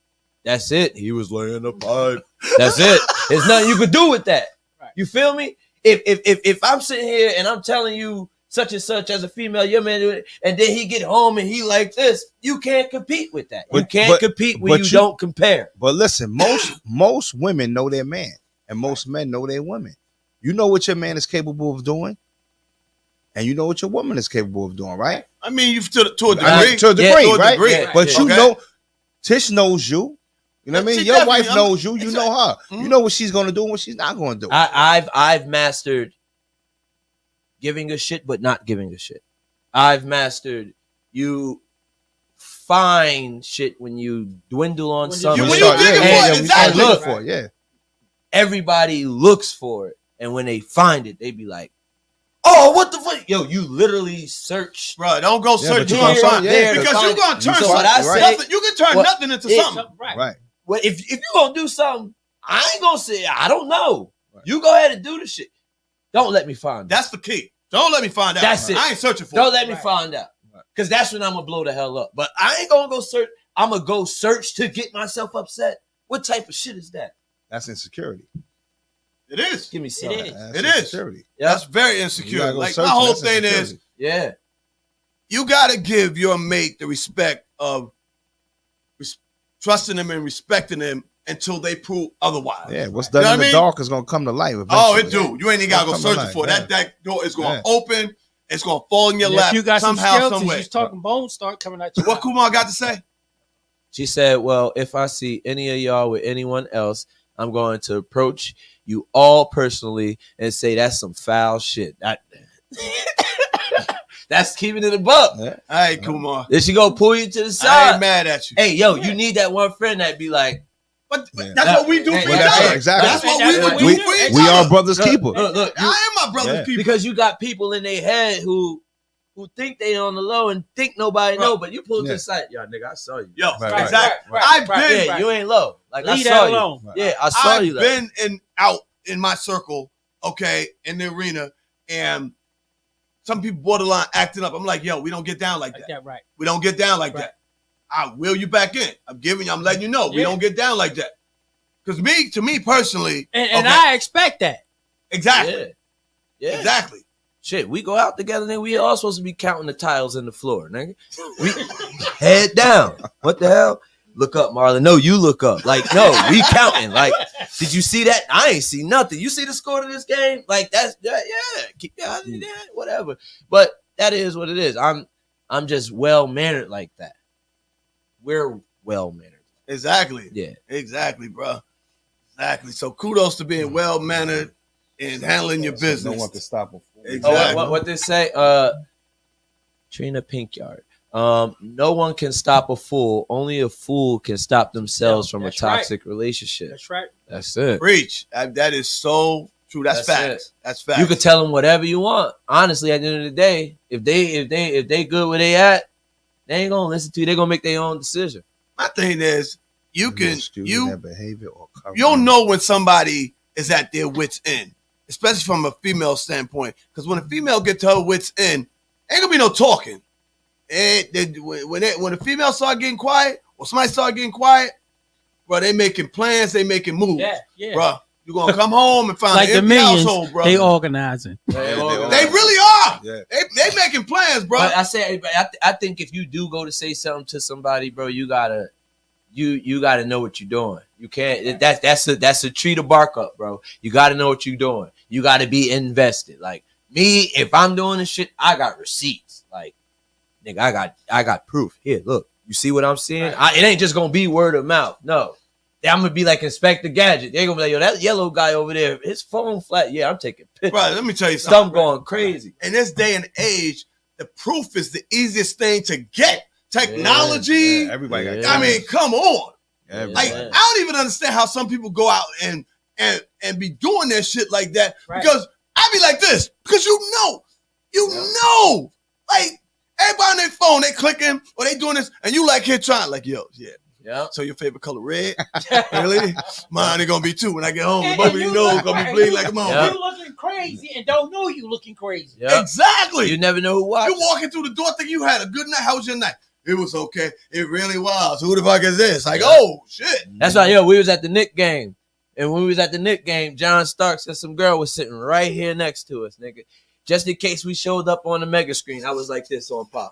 That's it. He was laying the pipe. That's it. There's nothing you could do with that. Right. You feel me? If I'm sitting here and I'm telling you such and such as a female, your man, and then he get home and he like this, you can't compete with that. You But- can't but- compete when but you you- don't compare. But listen, most women know their man, and most men know their women. You know what your man is capable of doing, and you know what your woman is capable of doing, right? I mean, you to a degree. To a degree, Yeah, to a right? degree. Yeah, But yeah. you Okay. know, Tish knows you. You know what I She mean? Your wife definitely- knows you. You know her. Mhm. You know what she's gonna do and what she's not gonna do. I've mastered giving a shit, but not giving a shit. I've mastered you find shit when you dwindle on When you- something. when you digging for it, and exactly. look, for it, yeah. everybody looks for it, and when they find it, they be like, "Oh, what the fuck, yo!" You literally search. Bro, don't go Yeah, search. but You you gonna gonna find find- yeah, because you're gonna turn So what I something. say- Nothing, you can turn what- nothing into it- something. Right. Right. Well, if you gonna do something, I ain't gonna say I don't know. Right. You go ahead and do the shit. Don't let me find out. That's the key. Don't let me find out. That's it. I ain't searching for Don't it. let me Right. find out. Right. Because that's when I'm gonna blow the hell up. But I ain't gonna go search. I'm gonna go search to get myself upset. What type of shit is that? That's insecurity. It is. Give me some. It is. That's It is. insecurity. Yeah. That's very You insecure. gotta go Like my searching. whole That's thing is, insecurity. Yeah. you gotta give your mate the respect of trusting them and respecting them until they prove otherwise. Yeah, what's done You know in what I the mean? dark is gonna come to light. Oh, it eventually. do. You ain't even gotta go Come to searching light, for it. yeah. That door is gonna Yeah. open. It's gonna fall in your And if lap you got somehow, some some skeletons, way. you talking bones start coming out your What mouth. Kumar got to say? She said, "Well, if I see any of y'all with anyone else, I'm going to approach you all personally and say that's some foul shit." That's keeping it a buck. Yeah. All right, Kumar. Then she go pull you to the I ain't side. mad at you. Hey, yo, you need that one friend that be like, But Yeah. that's what we do for Well, each that's other. it. Exactly. That's what That's we what would do we for do. each We other. are brothers look, keeper. look, you, I am my brother's Yeah. keeper. because you got people in their head who think they on the low and think nobody know, but you pull to Yeah. the side, yo, nigga, I saw you. Yo, Right, exactly. right, I've right, been, Yeah, you ain't low. Like Leave I that saw you. alone. Yeah, I saw I've you. Like, been in out in my circle, okay, in the arena, and some people borderline acting up. I'm like, yo, we don't get down like Like that. that, right? We don't get down like Right. that. I will you back in. I'm letting you know we Yeah. don't get down like that. Because to me personally, And okay, I expect that. exactly, yeah. Yeah. exactly. Shit, we go out together, then we all supposed to be counting the tiles in the floor, nigga. We head down. What the hell? Look up, Marlon. No, you look up. Like, no, we counting. Like, did you see that? I ain't see nothing. You see the score to this game? Like, that's yeah. Keep yeah, whatever. But that is what it is. I'm just well mannered like that. We're well mannered. Exactly. Yeah. Exactly, bro. Exactly. So kudos to being well mannered and handling your business. No one can stop them. Exactly. Oh, what they say? Trina Pinkyard. No one can stop a fool. Only a fool can stop themselves from a that's right. toxic relationship. That's right. That's it. Preach. That is so true. That's That's facts. That's facts. You can tell them whatever you want. Honestly, at the end of the day, if they good where they at, they ain't gonna listen to you. They gonna make their own decision. My thing is, you that behavior or you'll know when somebody is at their wits end, especially from a female standpoint. Because when a female gets to her wits end, ain't gonna be no talking. And when the female start getting quiet, or somebody start getting quiet, bro, they making plans, they making moves. Yeah. Bro, you gonna come home and find Like an the empty millions, household, bro. they organizing. They really are. Yeah. They making plans, bro. But I think if you do go to say something to somebody, bro, you gotta know what you're doing. You can't. That's a tree to bark up, bro. You gotta know what you're doing. You gotta be invested. Like me, if I'm doing this shit, I got receipts. Like, nigga, I got proof. Here, look. You see what I'm seeing? It ain't just gonna be word of mouth. No. I'm gonna be like Inspector Gadget. They're gonna be like, yo, that yellow guy over there, his phone flat. Yeah, I'm taking pictures. Bro, let me tell you Stuff something. going crazy. In this day and age, the proof is the easiest thing to get. Technology. Yeah, everybody got. Yeah. I mean, come on. Everybody. Like, Yeah. I don't even understand how some people go out and be doing that shit like that. Right. Because I be like this. Because you know. Like, everybody on their phone, they clicking or they doing this, and you like here trying, like, yo, yeah. Yeah. So your favorite color red? Really? Mine ain't gonna be too when I get home. And Both of you know look- it's gonna be bleeding like a mom. Yeah. You looking crazy and don't know you looking crazy. Yeah. Exactly. You never know who watches. You walking through the door thinking you had a good night. How was your night? It was okay. It really was. Who the fuck is this? Like, oh shit. That's why, we was at the Knick game. And when we was at the Knick game, John Starks and some girl was sitting right here next to us, nigga. Just in case we showed up on the mega screen, I was like this on Pop.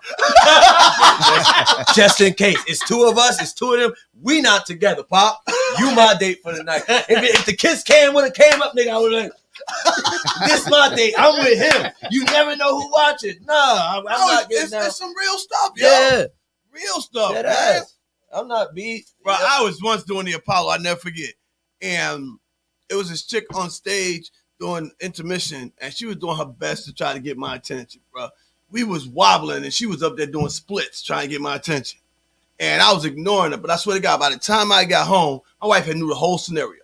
just in case. It's two of us, it's two of them. We not together, Pop. You my date for the night. If the kiss cam would have came up, nigga, I would have like, this my date. I'm with him. You never know who watching. Nah, I'm not getting down. It's some real stuff, yo. Yeah. Real stuff, Dead man. ass. I'm not beat. Bro, I was once doing the Apollo. I never forget. And it was this chick on stage doing intermission, and she was doing her best to try to get my attention, bro. We was wobbling, and she was up there doing splits trying to get my attention. And I was ignoring her, but I swear to God, by the time I got home, my wife had knew the whole scenario.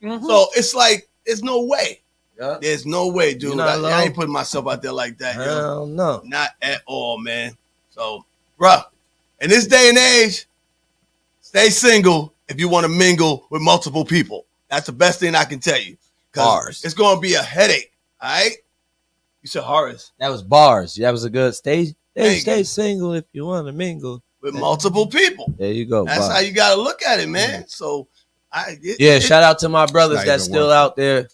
Mhm. So it's like, there's no way. Yeah. There's no way, dude. You're not I alone. ain't putting myself out there like that, yo. Hell no. Not at all, man. So, bruh, in this day and age, stay single if you want to mingle with multiple people. That's the best thing I can tell you. Bars. It's going to be a headache, all right? You said Horace. That was bars. That was a good stay. Hey. Stay single if you want to mingle. With multiple people. There you go. That's bars. how you got to look at it, man. So, Shout out to my brothers not that's even still one. out there.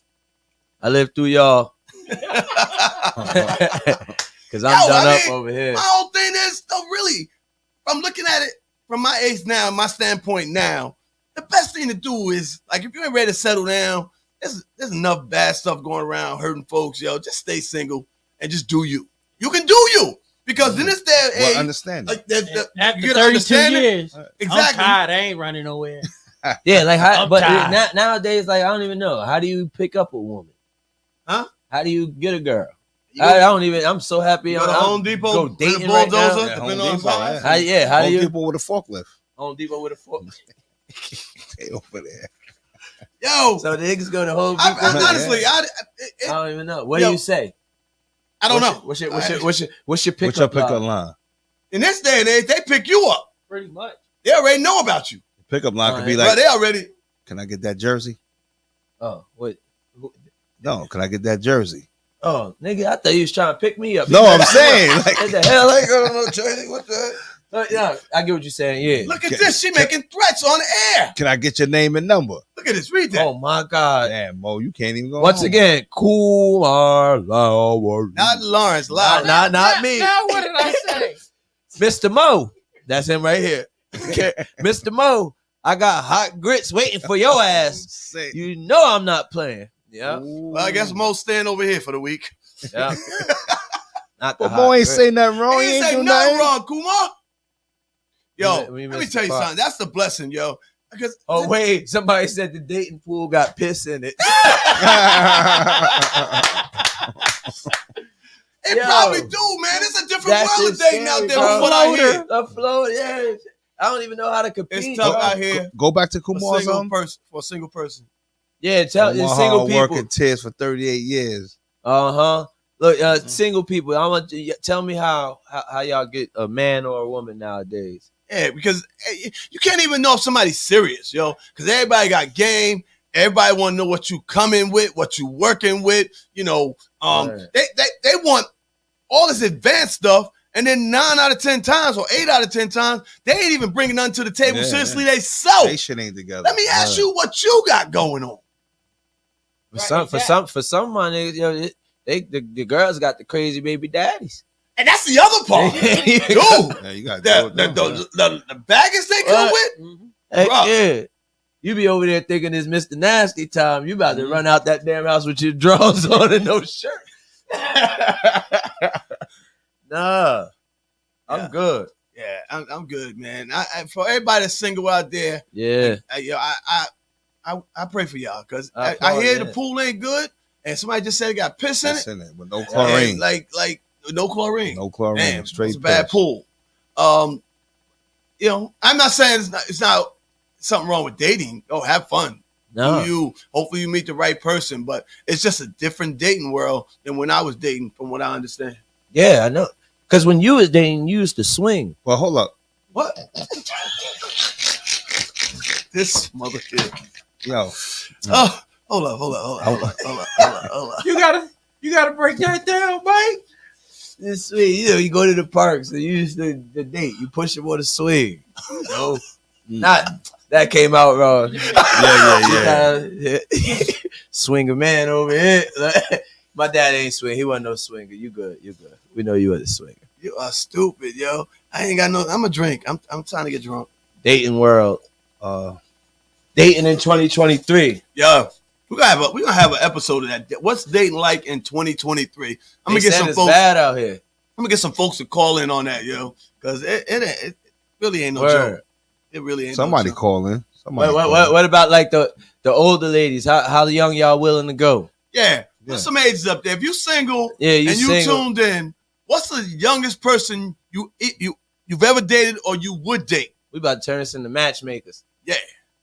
I live through y'all. Because I'm Yo, done I up mean, over here. My whole thing is, though, really, I'm looking at it from my age now, my standpoint now, the best thing to do is, like, if you ain't ready to settle down, there's enough bad stuff going around hurting folks, yo. Just stay single and just do you. You can do you. Because in this day and age, Well, understand. like, After you get 32 understanding? years, Exactly. I'm tired. I ain't running nowhere. Yeah, like how, I'm but tired. nowadays, like I don't even know. How do you pick up a woman? Huh? How do you get a girl? You I go, don't even. I'm so happy. you go to I'm Home Depot, go with a dating right now. bulldozer, Yeah, depending Home on Depot, size. yeah. How do Home you Depot with a forklift. Home Depot with a fork? They over there. Yo, So the niggas go to Home I, Depot. I, honestly, I don't even know. What Yo, do you say? I don't know. What's your pickup? What's your pickup line? In this day and age, they pick you up. Pretty much. They already know about you. Pickup line could be Alright. Bro, like, they already. can I get that jersey? Oh, what? No, can I get that jersey? Oh, nigga, I thought you was trying to pick me up. No, I'm saying, like, What the hell? I don't know, Jersey. What the? Yeah, I get what you're saying. Yeah. Look at this. She making threats on the air. can I get your name and number? Look at this. Read that. Oh my God. Damn, Mo, you can't even go Once home. again, cool our lower. Not Lawrence. Loud. Not me. Now what did I say? Mr. Mo. That's him right here. Mr. Mo, I got hot grits waiting for your ass. Say- You know I'm not playing. Yeah. Well, I guess Mo's staying over here for the week. Yeah. Not the But hot Mo ain't grits. say nothing wrong. He He ain't ain't say do nothing nothing. wrong, Kumar. Yo, We let me missed tell the you part. something. That's the blessing, yo. Because Oh wait, somebody said the dating pool got piss in it. it Yo. probably do, man. It's a different That world of shit's dating out scary, there. bro. From what I hear. The float, yeah. I don't even know how to compete. It's tough bro. out here Go back to for Kumar. a single person. Yeah, tell Kumar single hard people. working tears for 38 years. Look, single people. I want you tell me how y'all get a man or a woman nowadays. Yeah, because you can't even know if somebody's serious, yo. Because everybody got game. Everybody want to know what you coming with, what you working with. You know, Right. they want all this advanced stuff, and then 9 out of 10 times or 8 out of 10 times, they ain't even bringing nothing to the table. Yeah, Seriously, yeah. they self. They shit ain't together. Let me ask you what you got going on. For some money, you know, the girls got the crazy baby daddies. And that's the other part. Dude, Yeah, you got the baggage they come with. Mhm. Heck Bruh. yeah. You be over there thinking it's Mr. Nasty time. You about to run out that damn house with your drawers on and no shirt. Nah. I'm Yeah. good. Yeah, I'm good, man. I for everybody that's single out there, Yeah. I pray for y'all because I I applaud hear that. the pool ain't good, and somebody just said it got piss in it. That's in it with no And chlorine. like no chlorine. No chlorine. Damn, Straight it's a bad piss. pool. You know, I'm not saying it's not something wrong with dating. Oh, have fun. No. Hopefully you meet the right person, but it's just a different dating world than when I was dating, from what I understand. Yeah, I know. Because when you was dating, you used to swing. Well, hold up. What? This mother kid. Yo, Oh, hold up. You gotta break that down, Mike. It's sweet. You know, you go to the parks and you used to the date. You push him on the swing. No. Not that came out wrong. yeah. Swinger man over here. My dad ain't swing. He wasn't no swinger. You good. We know you was a swinger. You are stupid, yo. I ain't got no. I'm a drink. I'm trying to get drunk. Dating world. Dating in 2023. Yo, we're gonna have an episode of that. What's dating like in 2023? I'm gonna They get said some it's folks. bad out here. I'm gonna get some folks to call in on that, yo, because it really ain't no Word. joke. It really ain't. somebody no joke. call in. Somebody What about like the older ladies? How young y'all willing to go? Yeah, Yeah. put some ages up there. If you single Yeah, you and you single. tuned in, what's the youngest person you've ever dated or you would date? We about to turn this into matchmakers. Yeah.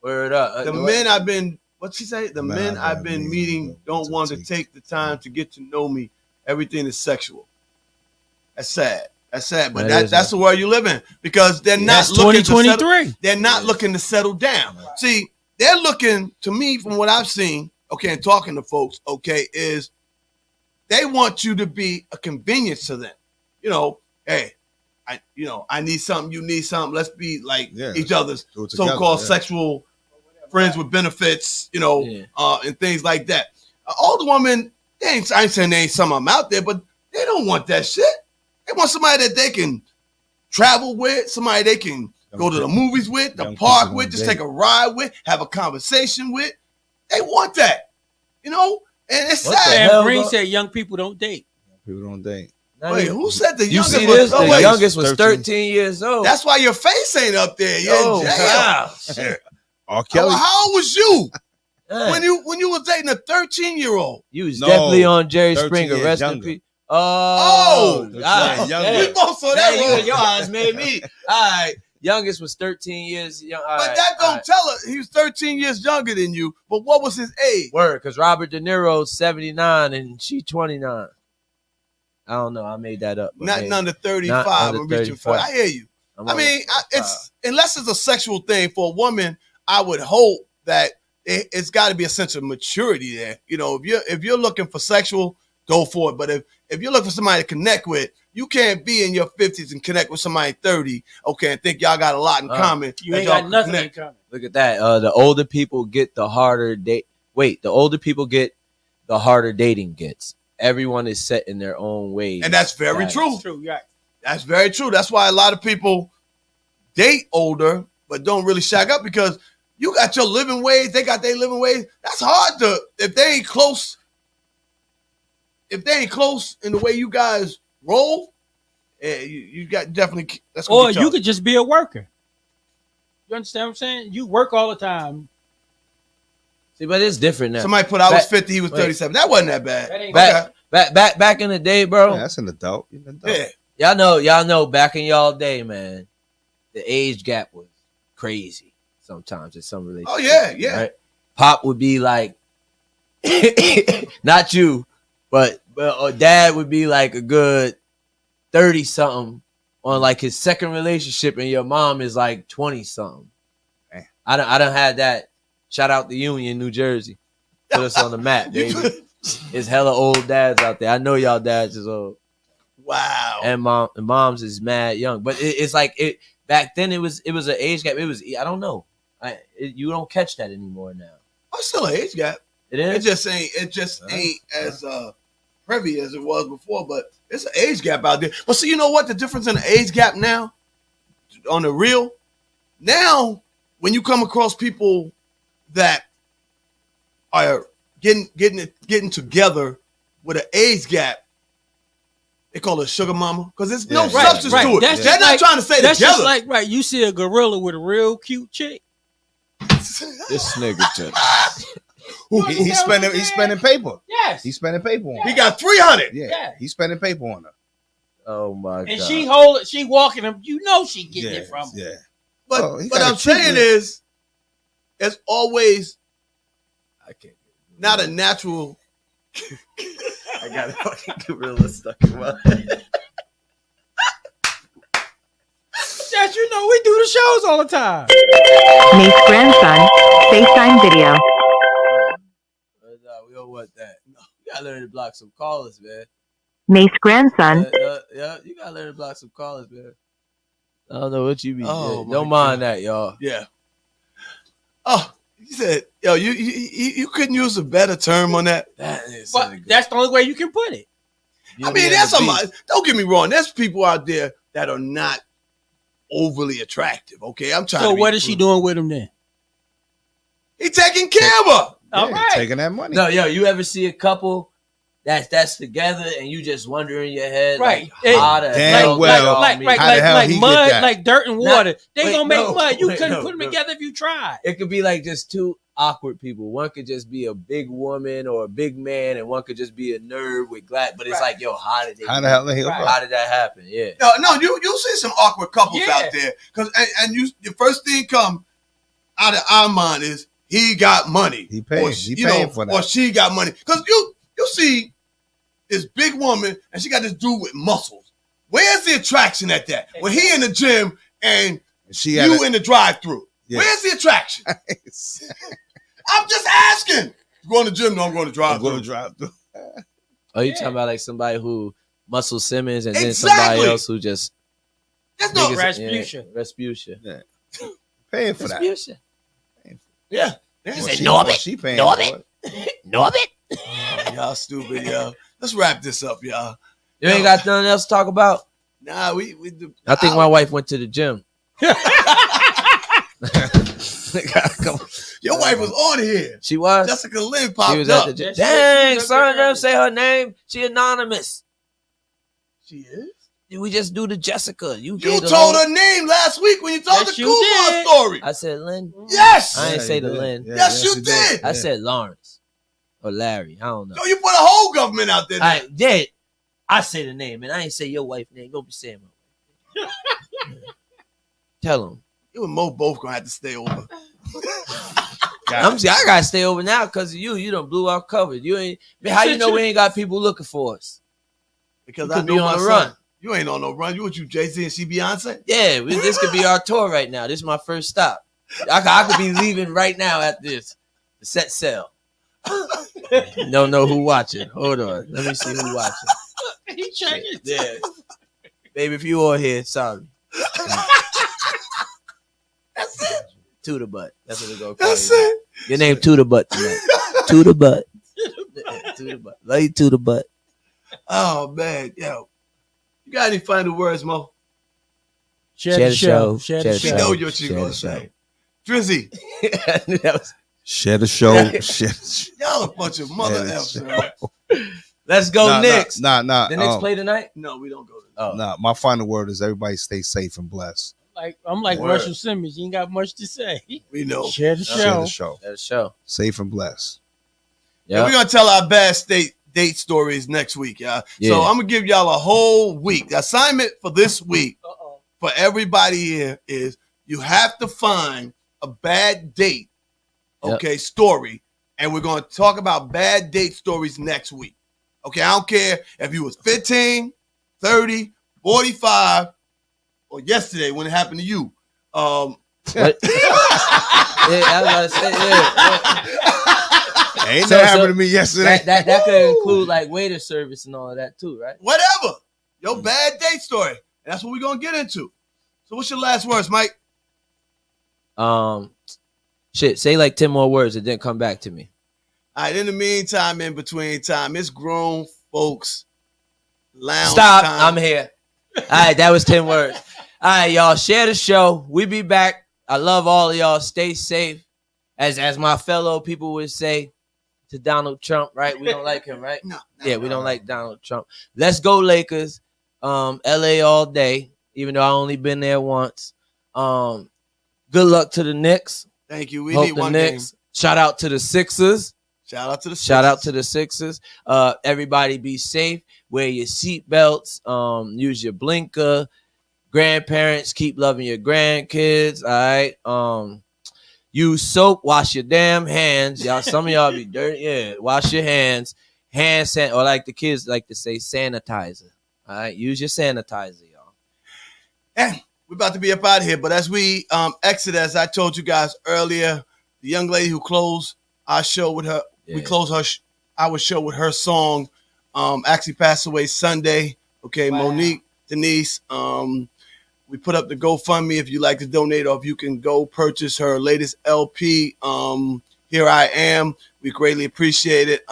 Word up. The men I've been, what'd she say? The men I've been meeting don't want to take the time to get to know me. Everything is sexual. That's sad. That's sad. But That is that's the world you live in, because they're not That's looking to settle, 2023. they're not looking to settle down. See, they're looking, to me, from what I've seen, okay, and talking to folks, okay, is they want you to be a convenience to them. You know, hey, I need something, you need something. Let's be like Yeah. each other's Do it together, so-called yeah. sexual friends with benefits, you know, Yeah. and things like that. All the women, I ain't saying there ain't some of them out there, but they don't want that shit. They want somebody that they can travel with, somebody they can go to the movies with, the young park people with, don't just date. take a ride with, have a conversation with. They want that, you know? And it's What the sad. hell? And Green bro? said young people don't date. People don't date. Wait, who said the You youngest see was- this? oh, The wait, youngest was 13. 13 years old. That's why your face ain't up there. You're oh, in jail. wow. Shit. R. Kelly. How old was you Man, when you was dating a 13-year-old? you was No, definitely on Jerry 13 Springer. years Rest in younger. peace. Oh, Oh, ah, younger. damn. We both saw that Hey, you wrong. and your eyes made me. All right. Youngest was 13 years young. All But right, that all don't right. tell her he was 13 years younger than you. But what was his age? Word, because Robert De Niro's 79 and she 29. I don't know. I made that up. but Nothing hey, under 35 Not under and reaching 35. 40. I hear you. I'm I on mean, 35. it's unless it's a sexual thing for a woman, I would hope that it's got to be a sense of maturity there. You know, if you're looking for sexual, go for it. But if you're looking for somebody to connect with, you can't be in your 50s and connect with somebody 30, okay, and think y'all got a lot in common. You that ain't y'all got can nothing in connect. common. Look at that. The older people get the harder date. Wait, the older people get the harder dating gets. Everyone is set in their own ways. And that's very Right. true. It's true, right? That's very true. That's why a lot of people date older but don't really shack up because you got your living ways, they got their living ways. That's hard to if they ain't close. If they ain't close in the way you guys roll, you got definitely that's gonna Or be you tough. could just be a worker. You understand what I'm saying? You work all the time. See, but it's different now. Somebody put I was Back- 50, he was wait. 37. That wasn't that bad. That ain't Okay. Back in the day, bro. Yeah, that's an adult. You're an adult. Yeah. Y'all know back in y'all day, man, the age gap was crazy sometimes in some relationships. Oh yeah. Right? Pop would be like not you, but or dad would be like a good 30 something on like his second relationship, and your mom is like 20 something. Man. I don't have that. Shout out to Union, New Jersey. Put us on the map, baby. It's hella old dads out there. I know y'all dads is old. Wow. And moms is mad young, but it's like it back then. It was an age gap. It was I don't know. You don't catch that anymore now. Oh, still an age gap. It It is. ain't as heavy as it was before, but it's an age gap out there. But see, you know what? The difference in the age gap now, on the real, now when you come across people that are getting together with an age gap, they call it sugar mama because there's no Yeah. substance Right, to right. it. That's They're just not like- trying to stay That's together. just like, right, you see a gorilla with a real cute chick. This nigga just. He's spending paper. Yes. He's spending paper on her. He got 300. Yeah, Yeah. he's spending paper on her. Oh my and god. she walking him. You know she getting Yeah, it from him. yeah. But Oh, he what got a I'm saying treatment. is, it's always I can't. not a natural. I got a fucking gorilla stuck in my head. That you know we do the shows all the time. Nate's grandson, FaceTime video. Nah, we don't want that. No, you gotta learn to block some callers, man. Nate's grandson, Yeah, you gotta learn to block some callers, man. I don't know what you be. Oh, my don't mind God. that, y'all. Yeah. Oh, you said, yo, you couldn't use a better term on that. That is. But that's the only way you can put it. I mean, there's somebody. Don't get me wrong. There's people out there that are not overly attractive. Okay, I'm trying. So to be what is she cool. doing with him then? He taking care of her. All Yeah, right. taking that money. No, yo, you ever see a couple that's together and you just wonder in your head, Right. Like, how the Damn hell well. did y'all like meet? How the hell he get mud, that? like dirt and Not- water. They wait, gonna make no, mud. You wait, couldn't no, put them no. together if you tried. It could be like just two awkward people. One could just be a big woman or a big man, and one could just be a nerd with glass. But it's Right. like, yo, how did they? How the hell they Right. How did that happen? Yeah. No, you see some awkward couples Yeah. out there, because and you the first thing come out of our mind is he got money. He paying. Or He you paying know, for that. or she got money. Because you see this big woman and she got this dude with muscles. Where's the attraction at that? When he in the gym and She had you in the drive-through. Yeah. Where's the attraction? I'm just asking. You going to the gym? No, I'm going to I'm drive-through. going to drive through. Oh, you Yeah. talking about like somebody who Muscle Simmons and then Exactly. somebody else who just That's no. niggas- Rasputia. Yeah, Rasputia. Paying for that. Rasputia. Yeah. Well, said, she- "Norbit. well, she paying Norbit." for it. Norbit. Oh, y'all stupid, y'all. Let's wrap this up, y'all. You ain't got nothing else to talk about? Nah, we do. I think my wife went to the gym. Your wife was on here. She was. Jessica Lynn She popped was at up. the gym. Yes, Dang, she was son, up there. don't say her name. She anonymous. She is. We just do the Jessica. You You gave the told whole- her name last week when you told Yes, the you Kumar did. story. I said Lynn. Yes. I ain't Yeah, say you the did. Lynn. Yeah, Yes, you did. I said Lawrence or Larry. I don't know. Yo, you put a whole government out there. I did. I say the name, and I ain't say your wife name. Don't be saying my wife. Tell him. You and Mo both gonna have to stay over. I gotta stay over now because of you. You done blew our cover. You ain't. How you know we ain't got people looking for us? Because You I could know be my on the son. run. You ain't on no run. You what you Jay-Z and she Beyonce? Yeah, this could be our tour right now. This is my first stop. I could be leaving right now at this. The set sell. Don't know who watching. Hold on. Let me see who watching. He checking. Yeah. Baby, if you all here, sorry. That's it. To the butt. That's what we're gonna call That's you. it. Your name to the butt tonight. To the butt. To the butt. Love you to the butt. Oh man, yo. You got any final words, Mo? Share the show. Share the Share the We show. know show. what you're Share gonna the show. say. Drizzy, That was- Share the show. Share the show. y'all a bunch of mother Share F's, the man. Let's go Nah, Knicks. Nah. The Knicks play tonight? No, we don't go to Oh. Nah, my final word is everybody stay safe and blessed. I'm like Word. Russell Simmons. You ain't got much to say. We know. Share the Share show. the show. Share the show. Safe and blessed. And Yeah. we're gonna tell our bad date stories next week, y'all. Yeah. So I'm gonna give y'all a whole week. The assignment for this week Uh-oh. for everybody here is you have to find a bad date, Yep. okay, story, and we're gonna talk about bad date stories next week. Okay, I don't care if you was 15, 30, 45, or yesterday when it happened to you. What? Yeah, I was about to say, yeah. Ain't So- that happened so to me yesterday? That could include like waiter service and all of that too, right? Whatever. Your bad date story. And that's what we're gonna get into. So what's your last words, Mike? Shit, say like 10 more words. It didn't come back to me. All right, in the meantime, in between time, it's grown folks lounge Stop. time. I'm here. All right, that was 10 words. All right, y'all, share the show. We be back. I love all of y'all. Stay safe. As my fellow people would say to Donald Trump, right? We don't like him, right? No, Yeah, we don't like Donald Trump. Let's go Lakers. LA all day, even though I only been there once. Good luck to the Knicks. Thank you. We Hope need the one Knicks. game. Shout out to the Sixers. Shout out to the Shout out Sixers. to the Sixers. Everybody be safe. Wear your seatbelts. Use your blinker. Grandparents, keep loving your grandkids. All right. Use soap. Wash your damn hands. Y'all, some of y'all be dirty. Yeah. Wash your hands. Or like the kids like to say, sanitizer. All right. Use your sanitizer, y'all. And we're about to be up out of here, but as we exit, as I told you guys earlier, the young lady who closed our show with her, we Yeah. closed our show with her song. Actually passed away Sunday. Okay, Wow. Monique Denise. We put up the GoFundMe if you like to donate, or if you can go purchase her latest LP. Here I Am. We greatly appreciate it.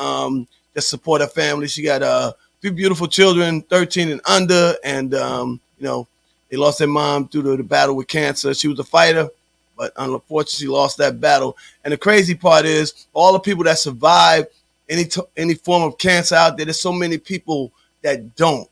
Just support her family. She got 3 beautiful children, 13 and under, and they lost their mom due to the battle with cancer. She was a fighter, but unfortunately lost that battle. And the crazy part is all the people that survived any form of cancer out there, there's so many people that don't,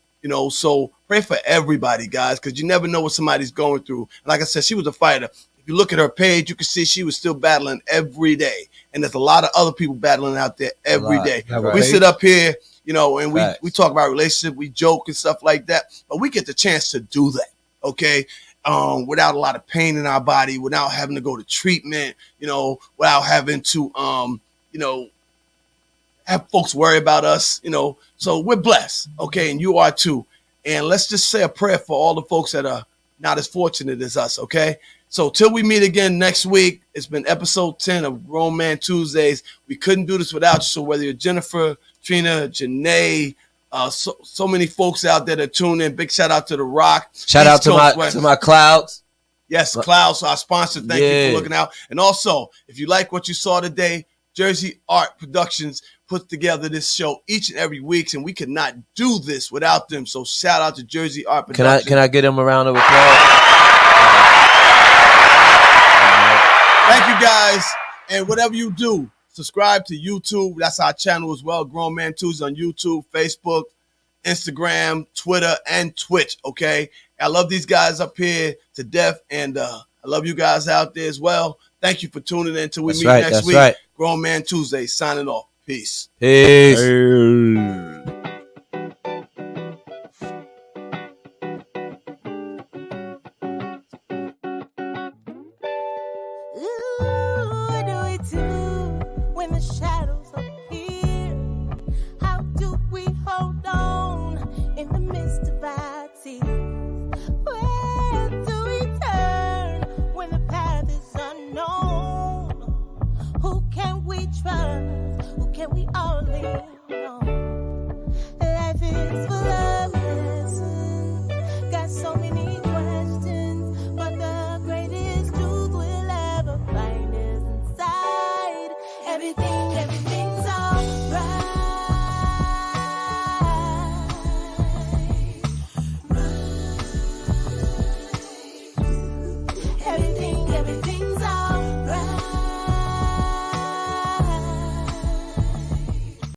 so pray for everybody, guys, because you never know what somebody's going through. And like I said, she was a fighter. If you look at her page, you can see she was still battling every day. And there's a lot of other people battling out there every day. Right. We sit up here, and Facts. we talk about relationship, we joke and stuff like that, but we get the chance to do that, okay? Without a lot of pain in our body, without having to go to treatment, without having to, have folks worry about us, So we're blessed, okay? And you are too. And let's just say a prayer for all the folks that are not as fortunate as us, okay? So till we meet again next week, it's been episode 10 of Grown Man Tuesdays. We couldn't do this without you. So whether you're Jennifer, Trina, Janae, so many folks out there that tune in. Big shout out to The Rock. Shout out East to Coast West. my clouds. Yes, Klaus, our sponsor. Thank you Yeah. for looking out. And also, if you like what you saw today, Jersey Art Productions put together this show each and every week, and we could not do this without them. So shout out to Jersey Art Productions. Can I get him a round of applause? Thank you guys. And whatever you do, subscribe to YouTube. That's our channel as well. Grown Man Tuesday on YouTube, Facebook, Instagram, Twitter, and Twitch. Okay. I love these guys up here to death. And I love you guys out there as well. Thank you for tuning in till we That's meet right, next that's week. right. Grown Man Tuesday signing off. Peace. Peace. Hey.